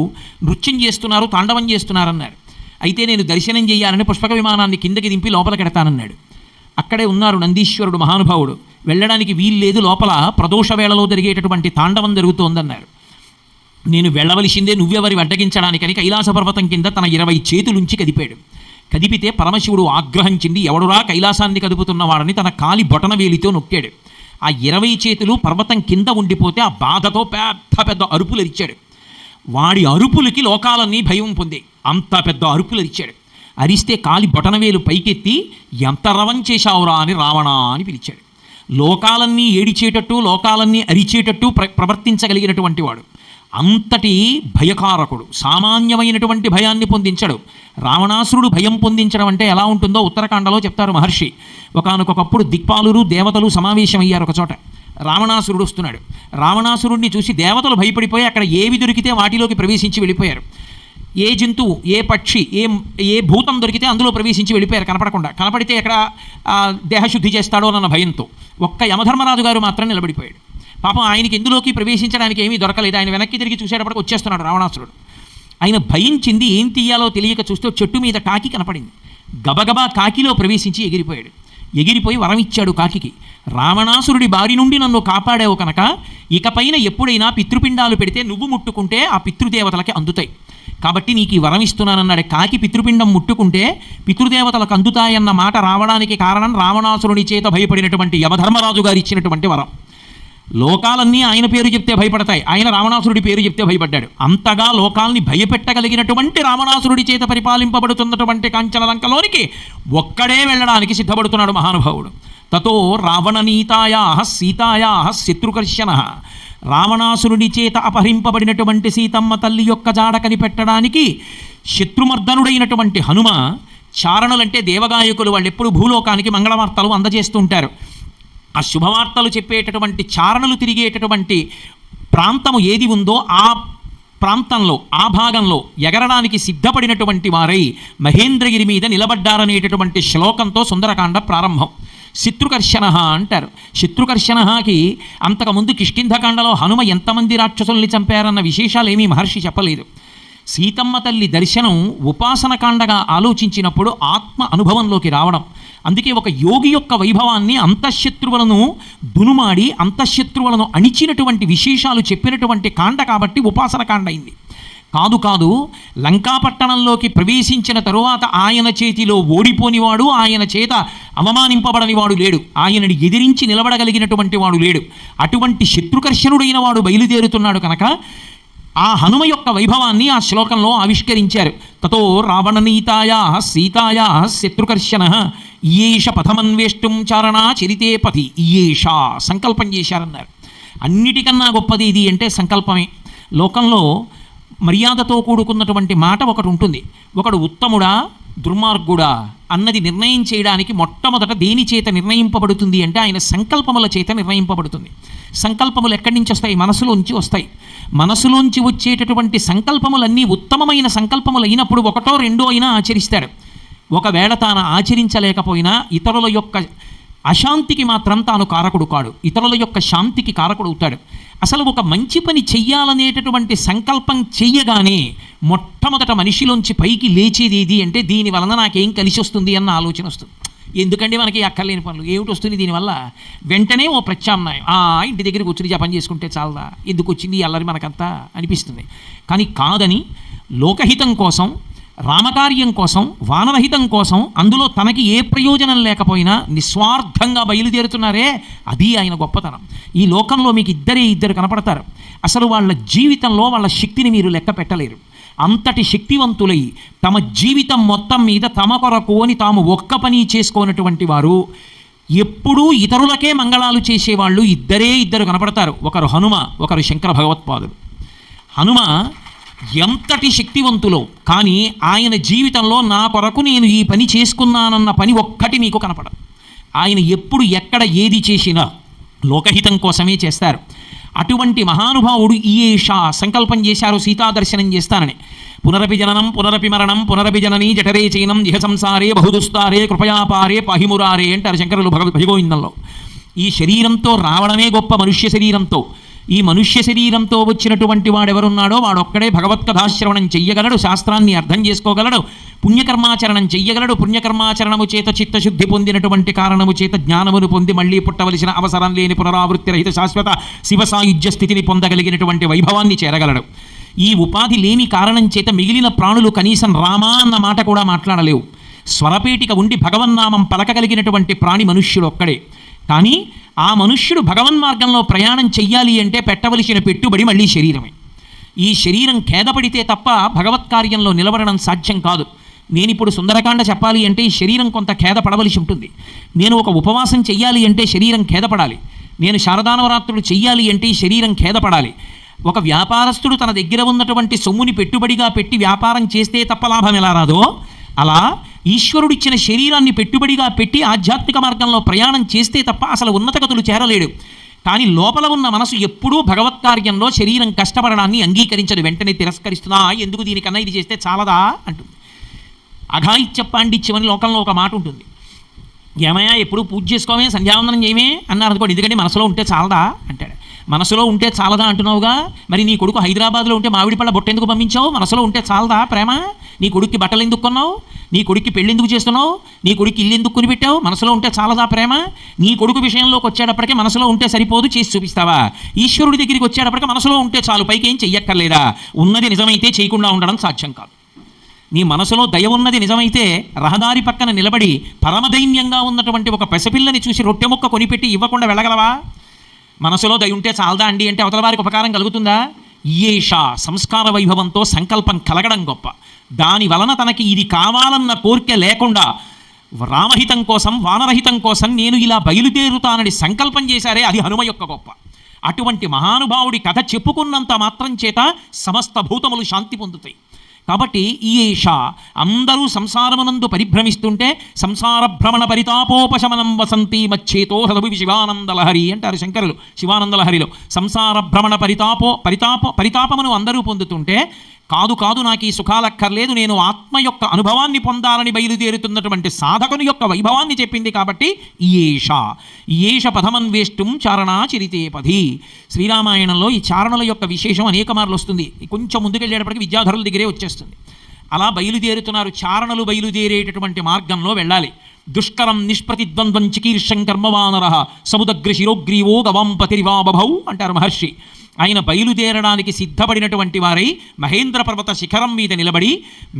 నృత్యం చేస్తున్నారు, తాండవం చేస్తున్నారన్నారు. అయితే నేను దర్శనం చేయాలని పుష్పక విమానాన్ని కిందకి దింపి లోపలికెడతానన్నాడు. అక్కడే ఉన్నారు నందీశ్వరుడు మహానుభావుడు. వెళ్ళడానికి వీల్లేదు, లోపల ప్రదోష వేళలో జరిగేటటువంటి తాండవం జరుగుతోందన్నారు. నేను వెళ్ళవలసిందే, నువ్వెవరి అడ్డగించడానికని కైలాస పర్వతం కింద తన 20 చేతులుంచి కదిపాడు. కదిపితే పరమశివుడు ఆగ్రహించింది, ఎవడురా కైలాసాన్ని కదుపుతున్నవాడని తన కాలి బొటన వేలితో నొక్కాడు. ఆ 20 చేతులు పర్వతం కింద ఉండిపోతే ఆ బాధతో పెద్ద పెద్ద అరుపులు అరిచాడు. వాడి అరుపులకి లోకాలన్నీ భయం పొందే అంత పెద్ద అరుపులు అరిచాడు. అరిస్తే కాలి బొటనవేలు పైకెత్తి ఎంత రవం చేశావురా అని రావణ అని పిలిచాడు. లోకాలన్నీ ఏడిచేటట్టు, లోకాలన్నీ అరిచేటట్టు ప్రవర్తించగలిగినటువంటి వాడు, అంతటి భయకారకుడు. సామాన్యమైనటువంటి భయాన్ని పొందించడు. రావణాసురుడు భయం పొందించడం అంటే ఎలా ఉంటుందో ఉత్తరాఖండలో చెప్తారు మహర్షి. ఒకానొకప్పుడు దిక్పాలురు దేవతలు సమావేశమయ్యారు ఒకచోట. రావణాసురుడు వస్తున్నాడు. రావణాసురుడిని చూసి దేవతలు భయపడిపోయి అక్కడ ఏవి దొరికితే వాటిలోకి ప్రవేశించి వెళ్ళిపోయారు. ఏ జంతువు, ఏ పక్షి, ఏ భూతం దొరికితే అందులో ప్రవేశించి వెళ్ళిపోయారు కనపడకుండా. కనపడితే ఎక్కడ దేహశుద్ధి చేస్తాడో అన్న భయంతో. ఒక్క యమధర్మరాజు గారు మాత్రం నిలబడిపోయాడు. పాపం ఆయనకి ఎందులోకి ప్రవేశించడానికి ఏమీ దొరకలేదు. ఆయన వెనక్కి తిరిగి చూసేటప్పటికి వచ్చేస్తున్నాడు రావణాసురుడు. ఆయన భయించింది, ఏం తీయాలో తెలియక చూస్తే చెట్టు మీద కాకి కనపడింది. గబగబా కాకిలో ప్రవేశించి ఎగిరిపోయాడు. ఎగిరిపోయి వరం ఇచ్చాడు కాకికి, రావణాసురుడి బారి నుండి నన్ను కాపాడావు కనుక ఇకపైన ఎప్పుడైనా పితృపిండాలు పెడితే నువ్వు ముట్టుకుంటే ఆ పితృదేవతలకి అందుతాయి, కాబట్టి నీకు ఈ వరం ఇస్తున్నానన్నాడు. కాకి పితృపిండం ముట్టుకుంటే పితృదేవతలకు అందుతాయన్న మాట రావడానికి కారణం రావణాసురుడి చేత భయపడినటువంటి యమధర్మరాజు గారు ఇచ్చినటువంటి వరం. లోకాలన్నీ ఆయన పేరు చెప్తే భయపడతాయి, ఆయన రావణాసురుడి పేరు చెప్తే భయపడ్డాడు. అంతగా లోకాల్ని భయపెట్టగలిగినటువంటి రావణాసురుడి చేత పరిపాలింపబడుతున్నటువంటి కాంచనలంకలోనికి ఒక్కడే వెళ్ళడానికి సిద్ధపడుతున్నాడు మహానుభావుడు. తతో రావణనీతాయా సీతాయా శత్రుకర్షణ. రావణాసురుడి చేత అపహరింపబడినటువంటి సీతమ్మ తల్లి యొక్క జాడ కనిపెట్టడానికి శత్రుమర్దనుడైనటువంటి హనుమ, చారణులంటే దేవగాయకులు, వాళ్ళు ఎప్పుడు భూలోకానికి మంగళవార్తలు అందజేస్తుంటారు. ఆ శుభవార్తలు చెప్పేటటువంటి చారణులు తిరిగేటటువంటి ప్రాంతము ఏది ఉందో ఆ ప్రాంతంలో, ఆ భాగంలో ఎగరడానికి సిద్ధపడినటువంటి వారై మహేంద్రగిరి మీద నిలబడ్డారనేటటువంటి శ్లోకంతో సుందరకాండ ప్రారంభం. శత్రుకర్షణ అంటారు. శత్రుకర్షణకి అంతకుముందు కిష్కింధకాండలో హనుమ ఎంతమంది రాక్షసుల్ని చంపారన్న విశేషాలు ఏమీ మహర్షి చెప్పలేదు. సీతమ్మ తల్లి దర్శనం ఉపాసనకాండగా ఆలోచించినప్పుడు ఆత్మ అనుభవంలోకి రావడం. అందుకే ఒక యోగి యొక్క వైభవాన్ని, అంతఃశత్రువులను దునుమాడి అంతఃశత్రువులను అణిచినటువంటి విశేషాలు చెప్పినటువంటి కాండ కాబట్టి ఉపాసనకాండ అయింది. కాదు లంకాపట్టణంలోకి ప్రవేశించిన తరువాత ఆయన చేతిలో ఓడిపోనివాడు, ఆయన చేత అవమానింపబడని వాడు లేడు, ఆయనని ఎదిరించి నిలబడగలిగినటువంటి వాడు లేడు. అటువంటి శత్రుకర్షణుడైన వాడు బయలుదేరుతున్నాడు కనుక ఆ హనుమ యొక్క వైభవాన్ని ఆ శ్లోకంలో ఆవిష్కరించారు. తతో రావణనీతాయా సీతాయా శత్రుకర్షణ ఇయేష పథమన్వేష్టం చారణా చరితే పథి ఇయేష సంకల్పం చేశారన్నారు. అన్నిటికన్నా గొప్పది ఇది అంటే సంకల్పమే. లోకంలో మర్యాదతో కూడుకున్నటువంటి మాట ఒకటి ఉంటుంది. ఒకడు ఉత్తముడా దుర్మార్గుడా అన్నది నిర్ణయం చేయడానికి మొట్టమొదట దేని చేత నిర్ణయింపబడుతుంది అంటే ఆయన సంకల్పముల చేత నిర్ణయింపబడుతుంది. సంకల్పములు ఎక్కడి నుంచి వస్తాయి? మనసులోంచి వస్తాయి. మనసులోంచి వచ్చేటటువంటి సంకల్పములన్నీ ఉత్తమమైన సంకల్పములు అయినప్పుడు ఒకటో రెండో అయినా ఆచరిస్తాడు. ఒకవేళ తాను ఆచరించలేకపోయినా ఇతరుల యొక్క అశాంతికి మాత్రం తాను కారకుడు కాడు, ఇతరుల యొక్క శాంతికి కారకుడు అవుతాడు. అసలు ఒక మంచి పని చెయ్యాలనేటటువంటి సంకల్పం చెయ్యగానే మొట్టమొదట మనిషిలోంచి పైకి లేచేది ఏది అంటే దీని వలన నాకేం కలిసి వస్తుంది అన్న ఆలోచన వస్తుంది. ఎందుకంటే మనకి అక్కర్లేని పనులు ఏమిటి వస్తుంది దీనివల్ల? వెంటనే ఓ ప్రత్యామ్నాయం, ఇంటి దగ్గర కూర్చుని జపం చేసుకుంటే చాలదా, ఎందుకు వచ్చింది అల్లరి మనకంతా అనిపిస్తుంది. కానీ కాదని లోకహితం కోసం, రామకార్యం కోసం, వానరహితం కోసం, అందులో తనకి ఏ ప్రయోజనం లేకపోయినా నిస్వార్థంగా బయలుదేరుతున్నారే, అది ఆయన గొప్పతనం. ఈ లోకంలో మీకు ఇద్దరు కనపడతారు. అసలు వాళ్ళ జీవితంలో వాళ్ళ శక్తిని మీరు లెక్క పెట్టలేరు. అంతటి శక్తివంతులై తమ జీవితం మొత్తం మీద తమ కొరకు అని తాము ఒక్క పని చేసుకోనటువంటి వారు, ఎప్పుడూ ఇతరులకే మంగళాలు చేసేవాళ్ళు ఇద్దరు కనపడతారు. ఒకరు హనుమ, ఒకరు శంకర భగవత్పాదులు. హనుమ ఎంతటి శక్తివంతులో, కానీ ఆయన జీవితంలో నా కొరకు నేను ఈ పని చేసుకున్నానన్న పని ఒక్కటి మీకు కనపడదు. ఆయన ఎప్పుడు ఎక్కడ ఏది చేసినా లోకహితం కోసమే చేస్తారు. అటువంటి మహానుభావుడు ఈయేష సంకల్పం చేశారు సీతా దర్శనం చేస్తానని. పునరపి జననం పునరపి మరణం పునరపి జననీ జఠరే చైనం ఇహ సంసారే బహుదుస్తారే కృపయాపారే పాహిమురారే అంటారు శంకరులు భజగోవిందంలో. ఈ శరీరంతో రావడమే గొప్ప, మనుష్య శరీరంతో. ఈ మనుష్య శరీరంతో వచ్చినటువంటి వాడెవరున్నాడో వాడొక్కడే భగవత్కథాశ్రవణం చెయ్యగలడు, శాస్త్రాన్ని అర్థం చేసుకోగలడు, పుణ్యకర్మాచరణం చెయ్యగలడు. పుణ్యకర్మాచరణము చేత చిత్తశుద్ధి పొందినటువంటి కారణము చేత జ్ఞానమును పొంది మళ్ళీ పుట్టవలసిన అవసరం లేని పునరావృత్తి రహిత శాశ్వత శివ సాయుధ్య స్థితిని పొందగలిగినటువంటి వైభవాన్ని చేరగలడు. ఈ ఉపాధి లేని కారణం చేత మిగిలిన ప్రాణులు కనీసం రామా అన్న మాట కూడా మాట్లాడలేవు. స్వరపేటిక ఉండి భగవన్నామం పలకగలిగినటువంటి ప్రాణి మనుష్యుడు ఒక్కడే. కానీ ఆ మనుష్యుడు భగవన్మార్గంలో ప్రయాణం చెయ్యాలి అంటే పెట్టవలసిన పెట్టుబడి మళ్ళీ శరీరమే. ఈ శరీరం ఖేదపడితే తప్ప భగవత్ కార్యంలో నిలబడడం సాధ్యం కాదు. నేను ఇప్పుడు సుందరకాండ చెప్పాలి అంటే ఈ శరీరం కొంత ఖేదపడవలసి ఉంటుంది. నేను ఒక ఉపవాసం చెయ్యాలి అంటే శరీరం ఖేదపడాలి. నేను శారదానవరాత్రులు చెయ్యాలి అంటే ఈ శరీరం ఖేదపడాలి. ఒక వ్యాపారస్తుడు తన దగ్గర ఉన్నటువంటి సొమ్ముని పెట్టుబడిగా పెట్టి వ్యాపారం చేస్తే తప్ప లాభం ఎలా రాదో, అలా ఈశ్వరుడిచ్చిన శరీరాన్ని పెట్టుబడిగా పెట్టి ఆధ్యాత్మిక మార్గంలో ప్రయాణం చేస్తే తప్ప అసలు ఉన్నతగతులు చేరలేడు. కానీ లోపల ఉన్న మనసు ఎప్పుడూ భగవత్ కార్యంలో శరీరం కష్టపడడాన్ని అంగీకరించదు, వెంటనే తిరస్కరిస్తున్నా. ఎందుకు దీనికన్నా ఇది చేస్తే చాలదా అంటుంది. అఘాయిత్య పాండిత్యం అని లోకంలో ఒక మాట ఉంటుంది. ఏమయ్యా ఎప్పుడు పూజ చేసుకోమే, సంధ్యావందనం చేయమే అన్నారు అనుకోండి, ఎందుకంటే మనసులో ఉంటే చాలదా అంటాడు. మనసులో ఉంటే చాలదా అంటున్నావుగా, మరి నీ కొడుకు హైదరాబాద్లో ఉంటే మామిడి పళ్ళ బొట్ట ఎందుకు పంపించావు? మనసులో ఉంటే చాలదా ప్రేమ? నీ కొడుక్కి బట్టలు ఎందుకు కొన్నావు? నీ కొడుక్కి పెళ్ళి ఎందుకు చేస్తున్నావు? నీ కొడుక్కి ఇల్లు ఎందుకు కొనిపెట్టావు? మనసులో ఉంటే చాలదా ప్రేమ? నీ కొడుకు విషయంలోకి వచ్చేటప్పటికే మనసులో ఉంటే సరిపోదు, చేసి చూపిస్తావా? ఈశ్వరుడి దగ్గరికి వచ్చేటప్పటికి మనసులో ఉంటే చాలు, పైకి ఏం చెయ్యక్కర్లేదా? ఉన్నది నిజమైతే చేయకుండా ఉండడం సాధ్యం కాదు. నీ మనసులో దయ ఉన్నది నిజమైతే రహదారి పక్కన నిలబడి పరమదైన్యంగా ఉన్నటువంటి ఒక పసిపిల్లని చూసి రొట్టె ముక్క కొనిపెట్టి ఇవ్వకుండా వెళ్ళగలవా? మనసులో దయ ఉంటే చాలదా అండి అంటే అవతల వారికి ఉపకారం కలుగుతుందా? ఈయేష సంస్కార వైభవంతో సంకల్పం కలగడం గొప్ప. దాని వలన తనకి ఇది కావాలన్న కోరిక లేకుండా రామహితం కోసం వానరహితం కోసం నేను ఇలా బయలుదేరుతానని సంకల్పం చేశారే, అది హనుమ యొక్క గొప్ప. అటువంటి మహానుభావుడి కథ చెప్పుకున్నంత మాత్రం చేత సమస్త భూతములు శాంతి పొందుతాయి. కాబట్టి ఈయేష అందరూ సంసారమునందు పరిభ్రమిస్తుంటే సంసార భ్రమణ పరితాపోపశమనం వసంతి మచ్చేతో హృదవి శివానందలహరి అంటారు శంకరులు శివానందలహరిలో. సంసార భ్రమణ పరితాపమును అందరూ పొందుతుంటే కాదు కాదు నాకు ఈ సుఖాలక్కర్లేదు, నేను ఆత్మ యొక్క అనుభవాన్ని పొందాలని బయలుదేరుతున్నటువంటి సాధకుని యొక్క వైభవాన్ని చెప్పింది. కాబట్టి ఈయేష పథమన్వేష్టం చారణా చిరితే పథి. శ్రీరామాయణంలో ఈ చారణల యొక్క విశేషం అనేక మార్లు వస్తుంది. కొంచెం ముందుకెళ్ళేటప్పటికి విద్యాధరుల దగ్గరే వచ్చేస్తుంది. అలా బయలుదేరుతున్నారు. చారణలు బయలుదేరేటటువంటి మార్గంలో వెళ్ళాలి. దుష్కరం నిష్ప్రతిద్వంద్వం చికీర్షం కర్మవానర సముదగ్ర శిరోగ్రీవో గవాంపతిరివా బభౌ అంటారు మహర్షి. ఆయన బయలుదేరడానికి సిద్ధపడినటువంటి వారై మహేంద్ర పర్వత శిఖరం మీద నిలబడి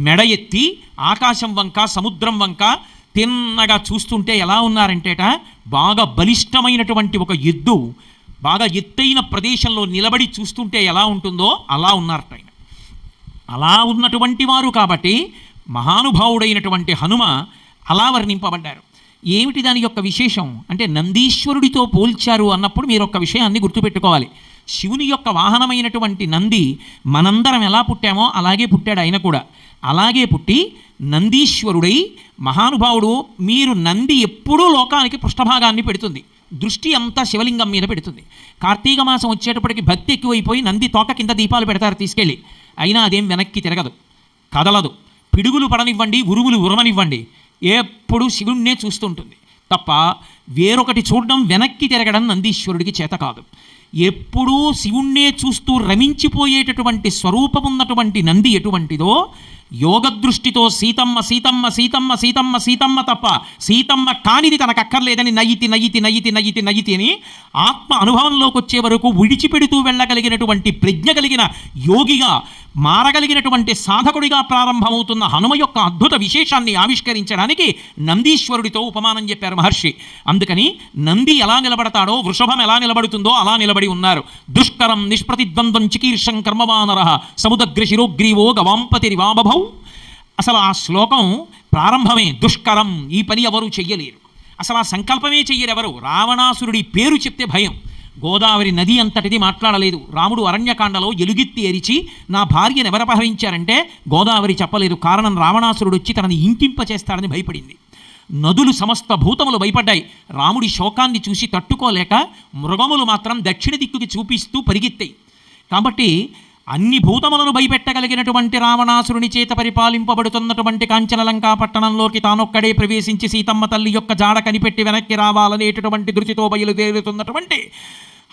మెడ ఎత్తి ఆకాశం వంక సముద్రం వంక తిన్నగా చూస్తుంటే ఎలా ఉన్నారంటేట, బాగా బలిష్టమైనటువంటి ఒక ఎద్దు బాగా ఎత్తైన ప్రదేశంలో నిలబడి చూస్తుంటే ఎలా ఉంటుందో అలా ఉన్నారట ఆయన. అలా ఉన్నటువంటి వారు కాబట్టి మహానుభావుడైనటువంటి హనుమ అలా వర్ణింపబడ్డారు. ఏమిటి దాని యొక్క విశేషం అంటే, నందీశ్వరుడితో పోల్చారు అన్నప్పుడు మీరు ఒక విషయాన్ని గుర్తుపెట్టుకోవాలి. శివుని యొక్క వాహనమైనటువంటి నంది మనందరం ఎలా పుట్టామో అలాగే పుట్టాడు ఆయన కూడా. అలాగే పుట్టి నందీశ్వరుడై మహానుభావుడు. మీరు నంది ఎప్పుడూ లోకానికి పృష్ఠభాగాన్ని పెడుతుంది, దృష్టి అంతా శివలింగం మీద పెడుతుంది. కార్తీక మాసం వచ్చేటప్పటికి భక్తి ఎక్కువైపోయి నంది తోక కింద దీపాలు పెడతారు తీసుకెళ్ళి, అయినా అదేం వెనక్కి తిరగదు, కదలదు. పిడుగులు పడనివ్వండి, ఉరుములు ఉరమనివ్వండి, ఎప్పుడు శివుణ్ణే చూస్తుంటుంది తప్ప వేరొకటి చూడడం వెనక్కి తిరగడం నందీశ్వరుడికి చేత కాదు. ఎప్పుడూ శివుణ్ణే చూస్తూ రమించిపోయేటటువంటి స్వరూపమున్నటువంటి నంది ఎటువంటిదో, యోగదృష్టితో సీతమ్మ సీతమ్మ సీతమ్మ సీతమ్మ సీతమ్మ తప్ప సీతమ్మ కానిది తనకక్కర్లేదని నయ్యితి నయ్యితి నయ్యితి నయ్యితి నయ్యితి అని ఆత్మ అనుభవంలోకి వచ్చే వరకు విడిచిపెడుతూ వెళ్ళగలిగినటువంటి ప్రజ్ఞ కలిగిన యోగిగా మారగలిగినటువంటి సాధకుడిగా ప్రారంభమవుతున్న హనుమ యొక్క అద్భుత విశేషాన్ని ఆవిష్కరించడానికి నందీశ్వరుడితో ఉపమానం చెప్పారు మహర్షి. అందుకని నంది ఎలా నిలబడతాడో, వృషభం ఎలా నిలబడుతుందో అలా నిలబడి ఉన్నారు. దుష్కరం నిష్ప్రతిద్వంద్వం చికీర్షం కర్మవానర సముదగ్ర శిరోగ్రీవో గవాంపతిరివా బభౌ. అసలు ఆ శ్లోకం ప్రారంభమే దుష్కరం, ఈ పని ఎవరు చెయ్యలేరు, అసలు ఆ సంకల్పమే చెయ్యరెవరు. రావణాసురుడి పేరు చెప్తే భయం. గోదావరి నది అంతటిది మాట్లాడలేదు. రాముడు అరణ్యకాండలో ఎలుగెత్తి ఎరిచి నా భార్యను ఎవరపహరించారంటే గోదావరి చెప్పలేదు. కారణం రావణాసురుడు వచ్చి తనని ఇంకింపచేస్తాడని భయపడింది. నదులు సమస్త భూతములు భయపడ్డాయి. రాముడి శోకాన్ని చూసి తట్టుకోలేక మృగములు మాత్రం దక్షిణ దిక్కుకి చూపిస్తూ పరిగెత్తాయి. కాబట్టి అన్ని భూతములను భయపెట్టగలిగినటువంటి రావణాసురుని చేత పరిపాలింపబడుతున్నటువంటి కాంచనలంకా పట్టణంలోకి తానొక్కడే ప్రవేశించి సీతమ్మ తల్లి యొక్క జాడ కనిపెట్టి వెనక్కి రావాలనేటటువంటి దృష్టితో బయలుదేరుతున్నటువంటి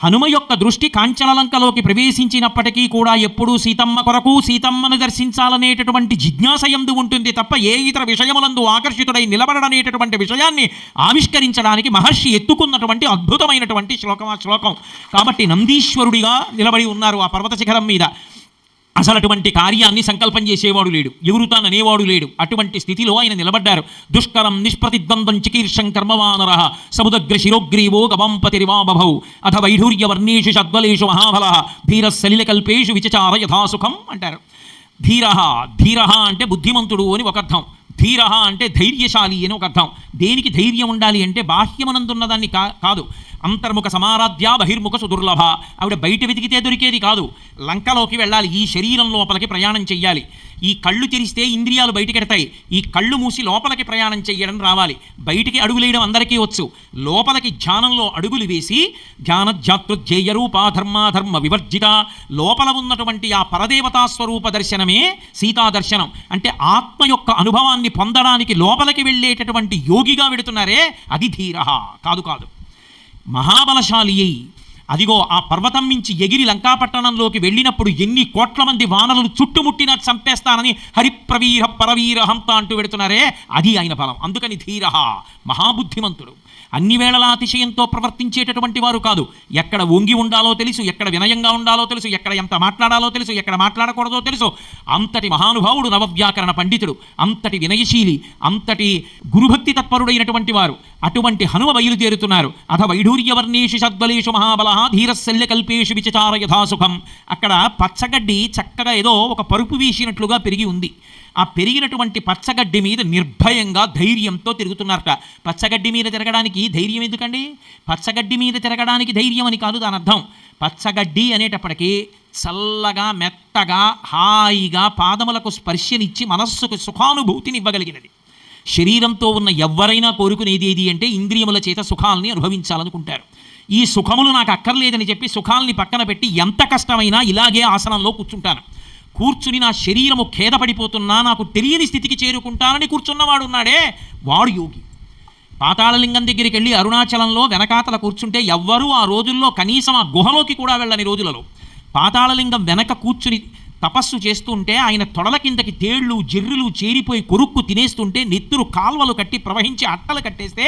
హనుమ యొక్క దృష్టి కాంచనలంకలోకి ప్రవేశించినప్పటికీ కూడా ఎప్పుడూ సీతమ్మ కొరకు సీతమ్మను దర్శించాలనేటటువంటి జిజ్ఞాస యందు ఉంటుంది తప్ప ఏ ఇతర విషయములందు ఆకర్షితుడై నిలబడనేటటువంటి విషయాన్ని ఆవిష్కరించడానికి మహర్షి ఎత్తుకున్నటువంటి అద్భుతమైనటువంటి శ్లోకం. కాబట్టి నందీశ్వరుడిగా నిలబడి ఉన్నారు ఆ పర్వత శిఖరం మీద. అసలు అటువంటి కార్యాన్ని సంకల్పం చేసేవాడు లేడు, ఎగురుతాననేవాడు లేడు. అటువంటి స్థితిలో ఆయన నిలబడ్డారు. దుష్కరం నిష్ప్రతిద్వంద్వం చికీర్షం కర్మవానర సముద్ర శిరోగ్రీవో గవంపతిరివాబభౌ అథ వైఢూర్యవర్ణేషు షద్వలేషు మహాబల ధీర సలిలకల్పేషు విచచార యథాసుఖం అంటారు. ధీర అంటే బుద్ధిమంతుడు అని ఒక అర్థం, ధీర అంటే ధైర్యశాలి అని ఒక అర్థం. దేనికి ధైర్యం ఉండాలి అంటే బాహ్యమనందున్నదాన్ని కాదు. అంతర్ముఖ సమారాధ్య బహిర్ముఖ సుదుర్లభ. ఆవిడ బయట వెతికితే దొరికేది కాదు, లంకలోకి వెళ్ళాలి, ఈ శరీరం లోపలికి ప్రయాణం చెయ్యాలి. ఈ కళ్ళు తెరిస్తే ఇంద్రియాలు బయటికెడతాయి, ఈ కళ్ళు మూసి లోపలికి ప్రయాణం చెయ్యడం రావాలి. బయటికి అడుగులేయడం అందరికీ వచ్చు, లోపలికి ధ్యానంలో అడుగులు వేసి ధ్యానధ్యాతృధ్యేయరూపా ధర్మాధర్మ వివర్జిత లోపల ఉన్నటువంటి ఆ పరదేవతా స్వరూప దర్శనమే సీతా దర్శనం. అంటే ఆత్మ యొక్క అనుభవాన్ని పొందడానికి లోపలికి వెళ్ళేటటువంటి యోగిగా వెడుతున్నారే అది ధీర కాదు. మహాబలశాలి అయి అదిగో ఆ పర్వతం నుంచి ఎగిరి లంకాపట్టణంలోకి వెళ్ళినప్పుడు ఎన్ని కోట్ల మంది వానరులు చుట్టుముట్టినా చంపేస్తానని హరిప్రవీర పరవీర హంత అంటూ వెడుతున్నారే అది ఆయన బలం. అందుకని ధీర మహాబుద్ధిమంతుడు. అన్ని వేళలా అతిశయంతో ప్రవర్తించేటటువంటి వారు కాదు. ఎక్కడ వంగి ఉండాలో తెలుసు, ఎక్కడ వినయంగా ఉండాలో తెలుసు, ఎక్కడ ఎంత మాట్లాడాలో తెలుసు, ఎక్కడ మాట్లాడకూడదో తెలుసు. అంతటి మహానుభావుడు, నవవ్యాకరణ పండితుడు, అంతటి వినయశీలి, అంతటి గురుభక్తి తత్పరుడైనటువంటి వారు. అటువంటి హనుమ బయలుదేరుతున్నారు. అథ వైఢూర్యవర్ణేషు షద్వలేషు మహాబల ధీరశల్య కల్పేషు విచచార యథాసుఖం. అక్కడ పచ్చగడ్డి చక్కగా ఏదో ఒక పరుపు వీసినట్లుగా పెరిగి ఉంది. ఆ పెరిగినటువంటి పచ్చగడ్డి మీద నిర్భయంగా ధైర్యంతో తిరుగుతున్నారట. పచ్చగడ్డి మీద తిరగడానికి ధైర్యం ఎందుకండి? పచ్చగడ్డి మీద తిరగడానికి ధైర్యం అని కాదు దాని అర్థం. పచ్చగడ్డి అనేటప్పటికీ చల్లగా మెత్తగా హాయిగా పాదములకు స్పర్శనిచ్చి మనస్సుకు సుఖానుభూతిని ఇవ్వగలిగినది. శరీరంతో ఉన్న ఎవరైనా కోరుకునేది ఏది అంటే ఇంద్రియముల చేత సుఖాలని అనుభవించాలనుకుంటారు. ఈ సుఖములు నాకు అక్కర్లేదని చెప్పి సుఖాలని పక్కన పెట్టి ఎంత కష్టమైనా ఇలాగే ఆసనంలో కూర్చుంటాను, కూర్చుని నా శరీరము ఖేదపడిపోతున్నా నాకు తెలియని స్థితికి చేరుకుంటానని కూర్చున్నవాడు ఉన్నాడే వాడు యోగి. పాతాళలింగం దగ్గరికి వెళ్ళి అరుణాచలంలో వెనకాతల కూర్చుంటే ఎవ్వరూ ఆ రోజుల్లో కనీసం ఆ గుహలోకి కూడా వెళ్ళని రోజులలో పాతాళలింగం వెనక కూర్చుని తపస్సు చేస్తుంటే ఆయన తొడల కిందకి తేళ్లు జెర్రులు చేరిపోయి కొరుక్కు తినేస్తుంటే నెత్తురు కాల్వలు కట్టి ప్రవహించి అట్టలు కట్టేస్తే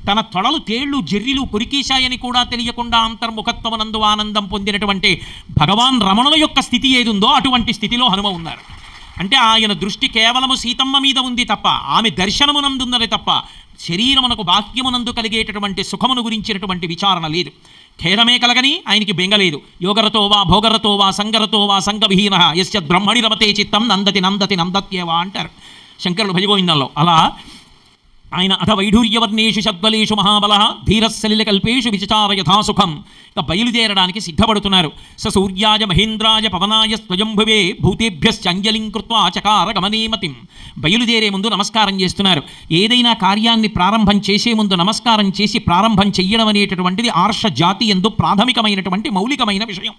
తన తొడలు తేళ్లు జెర్రిలు కొరికేశాయని కూడా తెలియకుండా అంతర్ముఖత్వనందు ఆనందం పొందినటువంటి భగవాన్ రమణుల యొక్క స్థితి ఏదుందో అటువంటి స్థితిలో హనుమ ఉన్నారు. అంటే ఆయన దృష్టి కేవలము సీతమ్మ మీద ఉంది తప్ప ఆమె దర్శనమునందున్నది తప్ప శరీరమునకు బాహ్యమునందు కలిగేటటువంటి సుఖమును గురించినటువంటి విచారణ లేదు. ఖేదమే కలగని ఆయనకి బెంగలేదు. యోగరతో వా భోగరతో వా సంగరతో వా సంగవిహీన యస్య బ్రహ్మణి రమతే చిత్తం నందతి నందతి నందత్యేవా అంటారు శంకరులు భజగోవిందంలో. అలా ఆయన అథ వైఢూర్యవర్ణేషు షద్వలేషు మహాబల ధీరశలిల కల్పేషు విచచార యథాసుఖం. ఇక బయలుదేరడానికి సిద్ధపడుతున్నారు. స సూర్యాయ మహేంద్రాయ పవనాయ స్వయంభువే భూతేభ్యశ్చంజలిం కృత్వా చకార గమనేమతిం. బయలుదేరే ముందు నమస్కారం చేస్తున్నారు. ఏదైనా కార్యాన్ని ప్రారంభం చేసే ముందు నమస్కారం చేసి ప్రారంభం చెయ్యడం అనేటటువంటిది ఆర్ష జాతి యందు ప్రాథమికమైనటువంటి మౌలికమైన విషయం.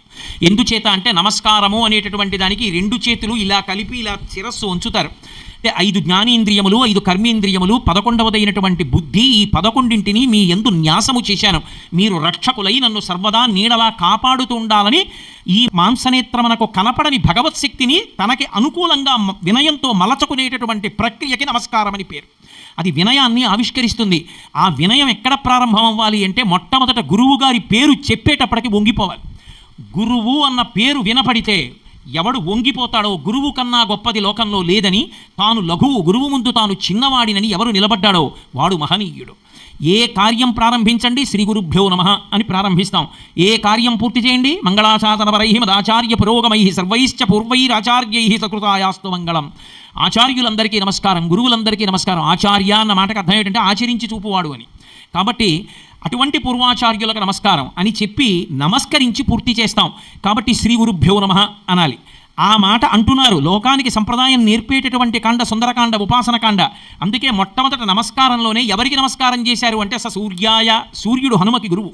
ఎందుచేత అంటే నమస్కారము అనేటటువంటి దానికి రెండు చేతులు ఇలా కలిపి ఇలా శిరస్సు ఉంచుతారు. అంటే 5 జ్ఞానేంద్రియములు 5 కర్మేంద్రియములు 11వదైనటువంటి బుద్ధి, ఈ 11ంటిని మీ యందు న్యాసము చేశాను, మీరు రక్షకులై నన్ను సర్వదా నీడలా కాపాడుతూ ఉండాలని ఈ మాంసనేత్రమునకు కనపడని భగవత్ శక్తిని తనకి అనుకూలంగా వినయంతో మలచుకునేటటువంటి ప్రక్రియకి నమస్కారం అని పేరు. అది వినయాన్ని ఆవిష్కరిస్తుంది. ఆ వినయం ఎక్కడ ప్రారంభం అవ్వాలి అంటే మొట్టమొదట గురువు గారి పేరు చెప్పేటప్పటికి వంగిపోవాలి. గురువు అన్న పేరు వినపడితే ఎవడు వంగిపోతాడో, గురువు కన్నా గొప్పది లోకంలో లేదని, తాను లఘువు, గురువు ముందు తాను చిన్నవాడినని ఎవరు నిలబడ్డాడో వాడు మహనీయుడు. ఏ కార్యం ప్రారంభించండి శ్రీ గురుభ్యో నమః అని ప్రారంభిస్తాం. ఏ కార్యం పూర్తి చేయండి మంగళాశాసనపరై మదాచార్య పురోగమై సర్వైశ్చ పూర్వైరాచార్యై సకృతాయాస్తు మంగళం. ఆచార్యులందరికీ నమస్కారం, గురువులందరికీ నమస్కారం. ఆచార్య అన్న మాటకు అర్థం ఏంటంటే ఆచరించి చూపువాడు అని. కాబట్టి అటువంటి పూర్వాచార్యులకు నమస్కారం అని చెప్పి నమస్కరించి పూర్తి చేస్తాం. కాబట్టి శ్రీ గురుభ్యో నమః అనాలి. ఆ మాట అంటున్నారు. లోకానికి సంప్రదాయం నేర్పేటటువంటి కాండ సుందరకాండ, ఉపాసన కాండ. అందుకే మొట్టమొదట నమస్కారంలోనే ఎవరికి నమస్కారం చేశారు అంటే సూర్యాయ, సూర్యుడు హనుమకి గురువు.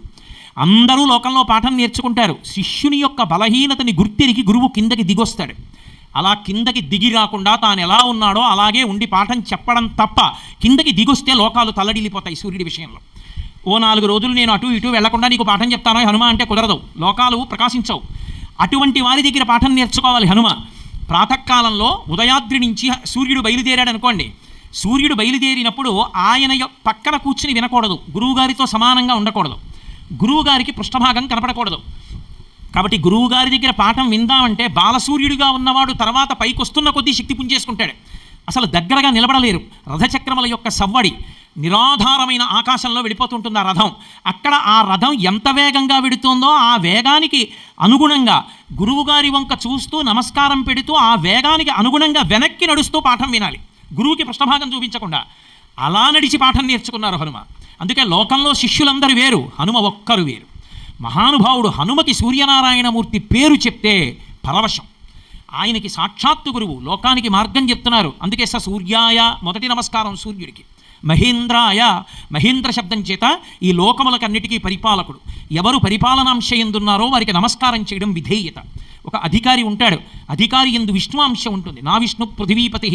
అందరూ లోకంలో పాఠం నేర్చుకుంటారు. శిష్యుని యొక్క బలహీనతని గుర్తిరిగి గురువు కిందకి దిగొస్తాడు. అలా కిందకి దిగి రాకుండా తాను ఎలా ఉన్నాడో అలాగే ఉండి పాఠం చెప్పడం తప్ప కిందకి దిగొస్తే లోకాలు తల్లడిల్లిపోతాయి సూర్యుడి విషయంలో. ఓ 4 రోజులు నేను అటు ఇటు వెళ్లకుండా నీకు పాఠం చెప్తానో హనుమ అంటే కుదరదు, లోకాలు ప్రకాశించవు. అటువంటి వారి దగ్గర పాఠం నేర్చుకోవాలి హనుమ. ప్రాతకాలంలో ఉదయాద్రి నుంచి సూర్యుడు బయలుదేరాడు అనుకోండి. సూర్యుడు బయలుదేరినప్పుడు ఆయన పక్కన కూర్చుని వినకూడదు, గురువుగారితో సమానంగా ఉండకూడదు, గురువుగారికి పృష్ఠభాగం కనపడకూడదు. కాబట్టి గురువుగారి దగ్గర పాఠం విందామంటే బాలసూర్యుడిగా ఉన్నవాడు తర్వాత పైకొస్తున్న కొద్దీ శక్తి పుంజేసుకుంటాడు. అసలు దగ్గరగా నిలబడలేరు. రథచక్రముల యొక్క సవ్వడి నిరాధారమైన ఆకాశంలో వెళ్ళిపోతుంటుంది ఆ రథం. అక్కడ ఆ రథం ఎంత వేగంగా వెడుతుందో ఆ వేగానికి అనుగుణంగా గురువుగారి వంక చూస్తూ నమస్కారం పెడుతూ ఆ వేగానికి అనుగుణంగా వెనక్కి నడుస్తూ పాఠం వినాలి, గురువుకి పృష్ఠభాగం చూపించకుండా. అలా నడిచి పాఠం నేర్చుకున్నారు హనుమ. అందుకే లోకంలో శిష్యులందరూ వేరు, హనుమ ఒక్కరు వేరు. మహానుభావుడు హనుమకి సూర్యనారాయణమూర్తి పేరు చెప్తే పరవశం. ఆయనకి సాక్షాత్తు గురువు, లోకానికి మార్గం చెప్తున్నారు. అందుకే సూర్యాయ మొదటి నమస్కారం సూర్యుడికి. మహేంద్రాయ, మహేంద్ర శబ్దం చేత ఈ లోకములకన్నిటికీ పరిపాలకుడు. ఎవరు పరిపాలనాంశ ఎందున్నారో వారికి నమస్కారం చేయడం విధేయత. ఒక అధికారి ఉంటాడు, అధికారి ఎందు విష్ణు అంశ ఉంటుంది. నా విష్ణు పృథివీపతి.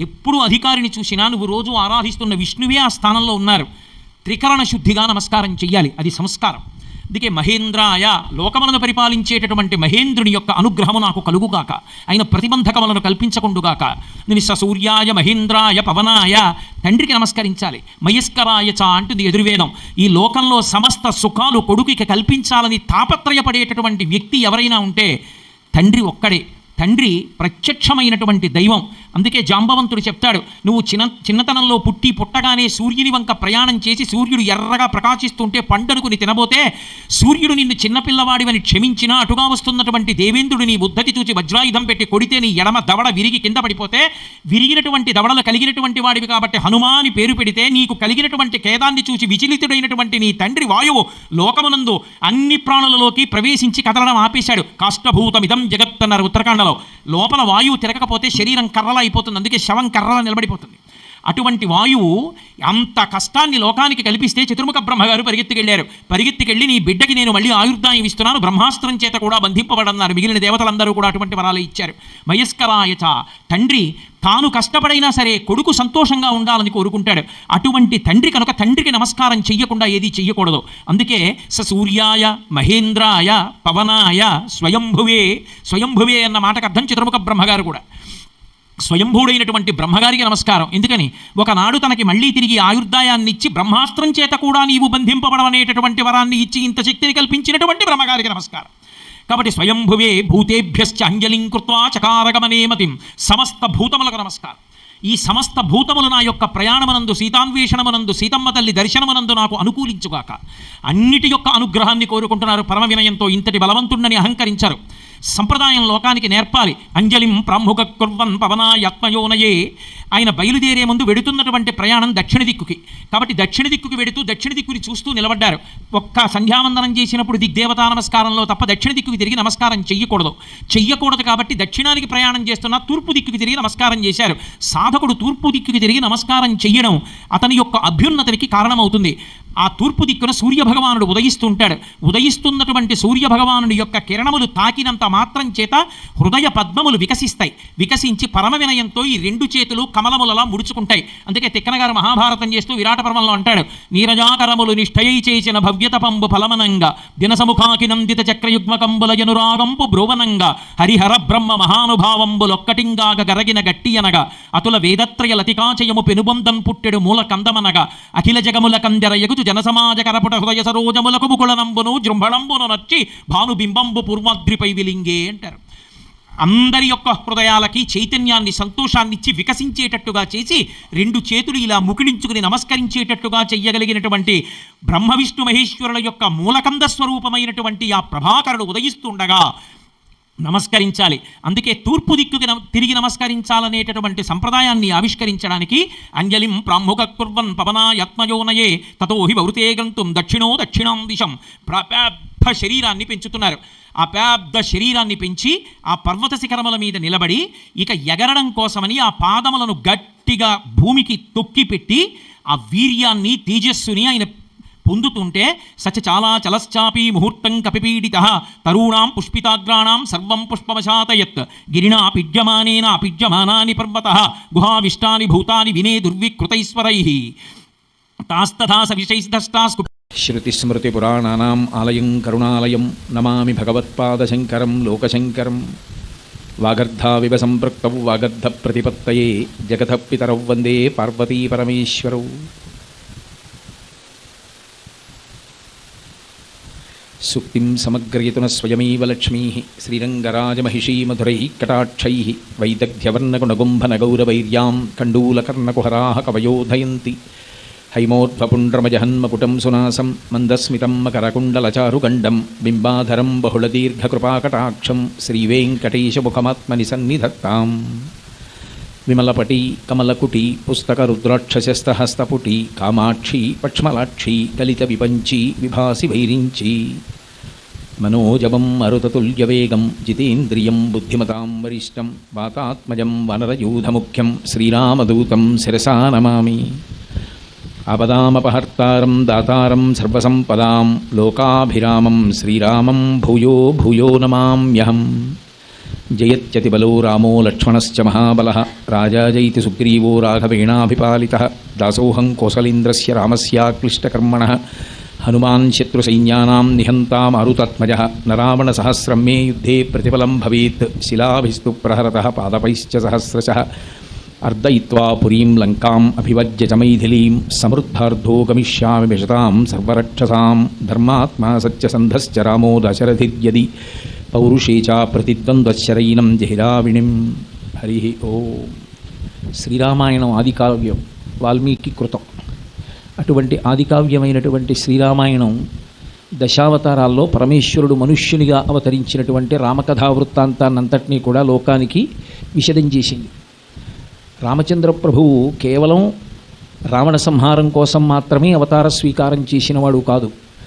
ఎప్పుడు అధికారిని చూసినా నువ్వు రోజు ఆరాధిస్తున్న విష్ణువే ఆ స్థానంలో ఉన్నారు. త్రికరణ శుద్ధిగా నమస్కారం చెయ్యాలి, అది సంస్కారం. అందుకే మహేంద్రాయ, లోకములను పరిపాలించేటటువంటి మహేంద్రుని యొక్క అనుగ్రహము నాకు కలుగుగాక, ఆయన ప్రతిబంధకములను కల్పించకుండుగాక. సూర్యాయ మహేంద్రాయ పవనాయ, తండ్రికి నమస్కరించాలి. మయస్కరాయ చ అంటుంది ఎదుర్వేదం. ఈ లోకంలో సమస్త సుఖాలు కొడుకుకి కల్పించాలని తాపత్రయపడేటటువంటి వ్యక్తి ఎవరైనా ఉంటే తండ్రి ఒక్కడే. తండ్రి ప్రత్యక్షమైనటువంటి దైవం. అందుకే జాంబవంతుడు చెప్తాడు, నువ్వు చిన్నతనంలో పుట్టగానే సూర్యుని వంక ప్రయాణం చేసి సూర్యుడు ఎర్రగా ప్రకాశిస్తుంటే పండనుకుని తినబోతే సూర్యుడు నిన్ను చిన్నపిల్లవాడివని క్షమించినా అటుగా వస్తున్నటువంటి దేవేంద్రుడు నీ ఉద్ధతి చూచి వజ్రాయుధం పెట్టి కొడితే నీ ఎడమ దవడ విరిగి కింద పడిపోతే విరిగినటువంటి దవడలు కలిగినటువంటి వాడివి కాబట్టి హనుమాని పేరు పెడితే నీకు కలిగినటువంటి ఖేదాన్ని చూసి విచలితుడైనటువంటి నీ తండ్రి వాయువు లోకమునందు అన్ని ప్రాణులలోకి ప్రవేశించి కదలడం ఆపేశాడు. కాష్టభూతమిదం జగత్ అన్నారు ఉత్తరాఖండలో. లోపల వాయువు తిరగకపోతే శరీరం కర్రలా అయిపోతుంది, అందుకే శవం కర్రలా నిలబడిపోతుంది. అటువంటి వాయువు అంత కష్టాన్ని లోకానికి కల్పిస్తే చతుర్ముఖ బ్రహ్మగారు పరిగెత్తికెళ్ళి నీ బిడ్డకి నేను మళ్ళీ ఆయుర్దాయం ఇస్తున్నాను, బ్రహ్మాస్త్రం చేత కూడా బంధింపబడన్నారు. మిగిలిన దేవతలందరూ కూడా అటువంటి వరాలు ఇచ్చారు. మయస్కరాయచ, తండ్రి తాను కష్టపడైనా సరే కొడుకు సంతోషంగా ఉండాలని కోరుకుంటాడు. అటువంటి తండ్రి కనుక తండ్రికి నమస్కారం చెయ్యకుండా ఏది చెయ్యకూడదు. అందుకే సూర్యాయ మహేంద్రాయ పవనాయ స్వయంభువే. స్వయంభువే అన్న మాటకు అర్థం చతుర్ముఖ బ్రహ్మగారు కూడా. స్వయంభూడైనటువంటి బ్రహ్మగారికి నమస్కారం. ఎందుకని ఒకనాడు తనకి మళ్ళీ తిరిగి ఆయుర్దాయాన్ని ఇచ్చి బ్రహ్మాస్త్రం చేత కూడా నీవు బంధింపబడవనేటటువంటి వరాన్ని ఇచ్చి ఇంత శక్తిని కల్పించినటువంటి బ్రహ్మగారికి నమస్కారం. కాబట్టి స్వయంభువే భూతేభ్యశ్చ అంజలిం కృత్వా చకారగమనే మతిం. సమస్త భూతములకు నమస్కారం. ఈ సమస్త భూతములు నా యొక్క ప్రయాణమునందు, సీతాన్వేషణమునందు, సీతమ్మ తల్లి దర్శనమునందు నాకు అనుకూలించుగాక. అన్నిటి యొక్క అనుగ్రహాన్ని కోరుకుంటున్నారు పరమ వినయంతో. ఇంతటి బలవంతుడని అహంకరించారు. సంప్రదాయం లోకానికి నేర్పాలి. అంజలిం ప్రాముఖ కుర్వన్ పవనాయత్మయోనయే. ఆయన బయలుదేరే ముందు వెడుతున్నటువంటి ప్రయాణం దక్షిణ దిక్కుకి. కాబట్టి దక్షిణ దిక్కుకి వెడుతూ దక్షిణ దిక్కుని చూస్తూ నిలబడ్డారు. ఒక్క సంధ్యావందనం చేసినప్పుడు దిగ్దేవతా నమస్కారంలో తప్ప దక్షిణ దిక్కుకి తిరిగి నమస్కారం చెయ్యకూడదు. కాబట్టి దక్షిణానికి ప్రయాణం చేస్తున్న తూర్పు దిక్కుకి తిరిగి నమస్కారం చేశారు. సాధకుడు తూర్పు దిక్కుకి తిరిగి నమస్కారం చెయ్యడం అతని యొక్క అభ్యున్నతికి కారణమవుతుంది. ఆ తూర్పు దిక్కున సూర్యభగవానుడు ఉదయిస్తుంటాడు. ఉదయిస్తున్నటువంటి సూర్యభగవానుడి యొక్క కిరణములు తాకినంత మాత్రం చేత హృదయ పద్మములు వికసించి పరమ వినయంతో ఈ 2 చేతులు కమలములలా ముడుచుకుంటాయి. అందుకే తిక్కనగారు మహాభారతం చేస్తూ విరాట పర్వంలో అంటాడు, నీరజాకరములు నిష్ఠయై చేసిన భవ్యతపంబు ఫలమనంగా దినసముఖాకి నందిత చక్రయుగ్మకంబుల జనురాగంపు బ్రువనంగా హరిహర బ్రహ్మ మహానుభావంబులొక్కటింగాగ గరగిన గట్టియనగా అతుల వేదత్రయ లతికాచయము పెనుబొందం పుట్టెడు మూల కందమనగా అఖిల జగముల కందెర ఎగుచు జనసమాజ కరపుట హృదయ సరోజములకు ముకుళనంబును జృంభణంబును నచ్చి భానుబింబంబు పూర్వాద్రిపై విలింగే అంటారు. అందరి యొక్క హృదయాలకి చైతన్యాన్ని, సంతోషాన్ని ఇచ్చి వికసించేటట్టుగా చేసి 2 చేతులు ఇలా ముకిడించుకుని నమస్కరించేటట్టుగా చెయ్యగలిగినటువంటి బ్రహ్మ విష్ణు మహేశ్వరుల యొక్క మూలకంద స్వరూపమైనటువంటి ఆ ప్రభాకరుడు ఉదయిస్తుండగా నమస్కరించాలి. అందుకే తూర్పు దిక్కుకి తిరిగి నమస్కరించాలనేటటువంటి సంప్రదాయాన్ని ఆవిష్కరించడానికి అంజలిం ప్రాముఖ కుర్వన్ పవనాయత్మయోనయే తతో హి వృతే గంతుం దక్షిణాం దిశం పెద్ద శరీరాన్ని పెంచుతున్నారు. ఆ పెద్ద శరీరాన్ని పెంచి ఆ పర్వత శిఖరముల మీద నిలబడి ఇక ఎగరడం కోసమని ఆ పాదములను గట్టిగా భూమికి తొక్కిపెట్టి ఆ వీర్యాన్ని తేజస్సుని ఆయన పొందుతుంటే చాలా చలశ్చాపి ముహూర్తం కపిపీడిత తరూణాం పుష్పితాగ్రాణం సర్వం పుష్పవశాతయత్ గిరిణా పిడ్యమానాని పర్వత గుహావిష్టాని భూతాని వినే దుర్వికృతైశ్వరైః తాస్తథా సవిశైస్తష్టాస్కు శృతిస్మృతిపురాణానాం ఆలయం కరుణాలయం నమామి భగవత్పాదశంకరం లోకశంకరం. వాగర్ధావివ సంపృక్తౌ వాగర్ధ ప్రతిపత్తయే జగతః పితరౌ వందే పార్వతీ పరమేశ్వరౌ. సుక్తిం సమగ్రయతున స్వయమేవ లక్ష్మీ శ్రీరంగరాజమహిషీ మధురైః కటాక్షైః వైదగ్ధ్యవర్ణగుణగుంభనగౌరవైర్యాం కండూలకర్ణకుహరాः కవయోధయంతి హైమోర్ధ్వపుండ్రమజహన్మకుటం సునాసం మందస్మితం మకరకుండలచారుగండం బింబాధరం బహుళదీర్ఘకృపాకటాక్షం శ్రీవేంకటేశముఖమాత్మని సన్నిధత్తాం. విమలపటి కమలకుటి పుస్తకరుద్రాక్షశస్తహస్తపుటి కామాక్షి పక్ష్మలాక్షి కలిత విపంచి విభాసి వైరించి మనోజవం మరుతతుల్యవేగం జితేంద్రియం బుద్ధిమతాం వరిష్టం వాతాత్మజం వనరయూధముఖ్యం శ్రీరామదూతం శిరసా నమామి. ఆపదామపహర్తారం దాతారం సర్వసంపదాం లోకాభిరామం శ్రీరామం భూయో భూయో నమామ్యహం. జయత్యతిబలో రామో లక్ష్మణశ్చ మహాబలః రాజాజైతి సుగ్రీవో రాఘవేణాభిపాలితః దాసోహం కోసలేంద్రస్య రామస్యాక్లిష్టకర్మణః హనుమాన్ శత్రుసైన్యానాం నిహంతా మారుతాత్మజः నరావణసహస్రం మే యుద్ధే ప్రతిఫలం భవేత్ శిలాభిస్తు ప్రహరతः పాదపైశ్చ సహస్రశः అర్దయిత్వా పురీం లంకాం అభివజ్య చ మైథిలీం సమృద్ధార్థో గమిష్యామి విశతాం సర్వరక్షసాం ధర్మాత్మా సత్యసంధశ్చ రామో దశరథిర్యది పౌరుషే చ ప్రతిద్వంద్వశరైనం జహిరావిణిం. హరి ఓం. శ్రీరామాయణం ఆదికావ్యం, వాల్మీకి కృతం. అటువంటి ఆదికావ్యమైనటువంటి శ్రీరామాయణం దశావతారాల్లో పరమేశ్వరుడు మనుష్యునిగా అవతరించినటువంటి రామకథా వృత్తాంతాన్నంతటినీ కూడా లోకానికి విశదం చేసింది. రామచంద్ర ప్రభువు కేవలం రావణ సంహారం కోసం మాత్రమే అవతార స్వీకారం చేసినవాడు కాదు.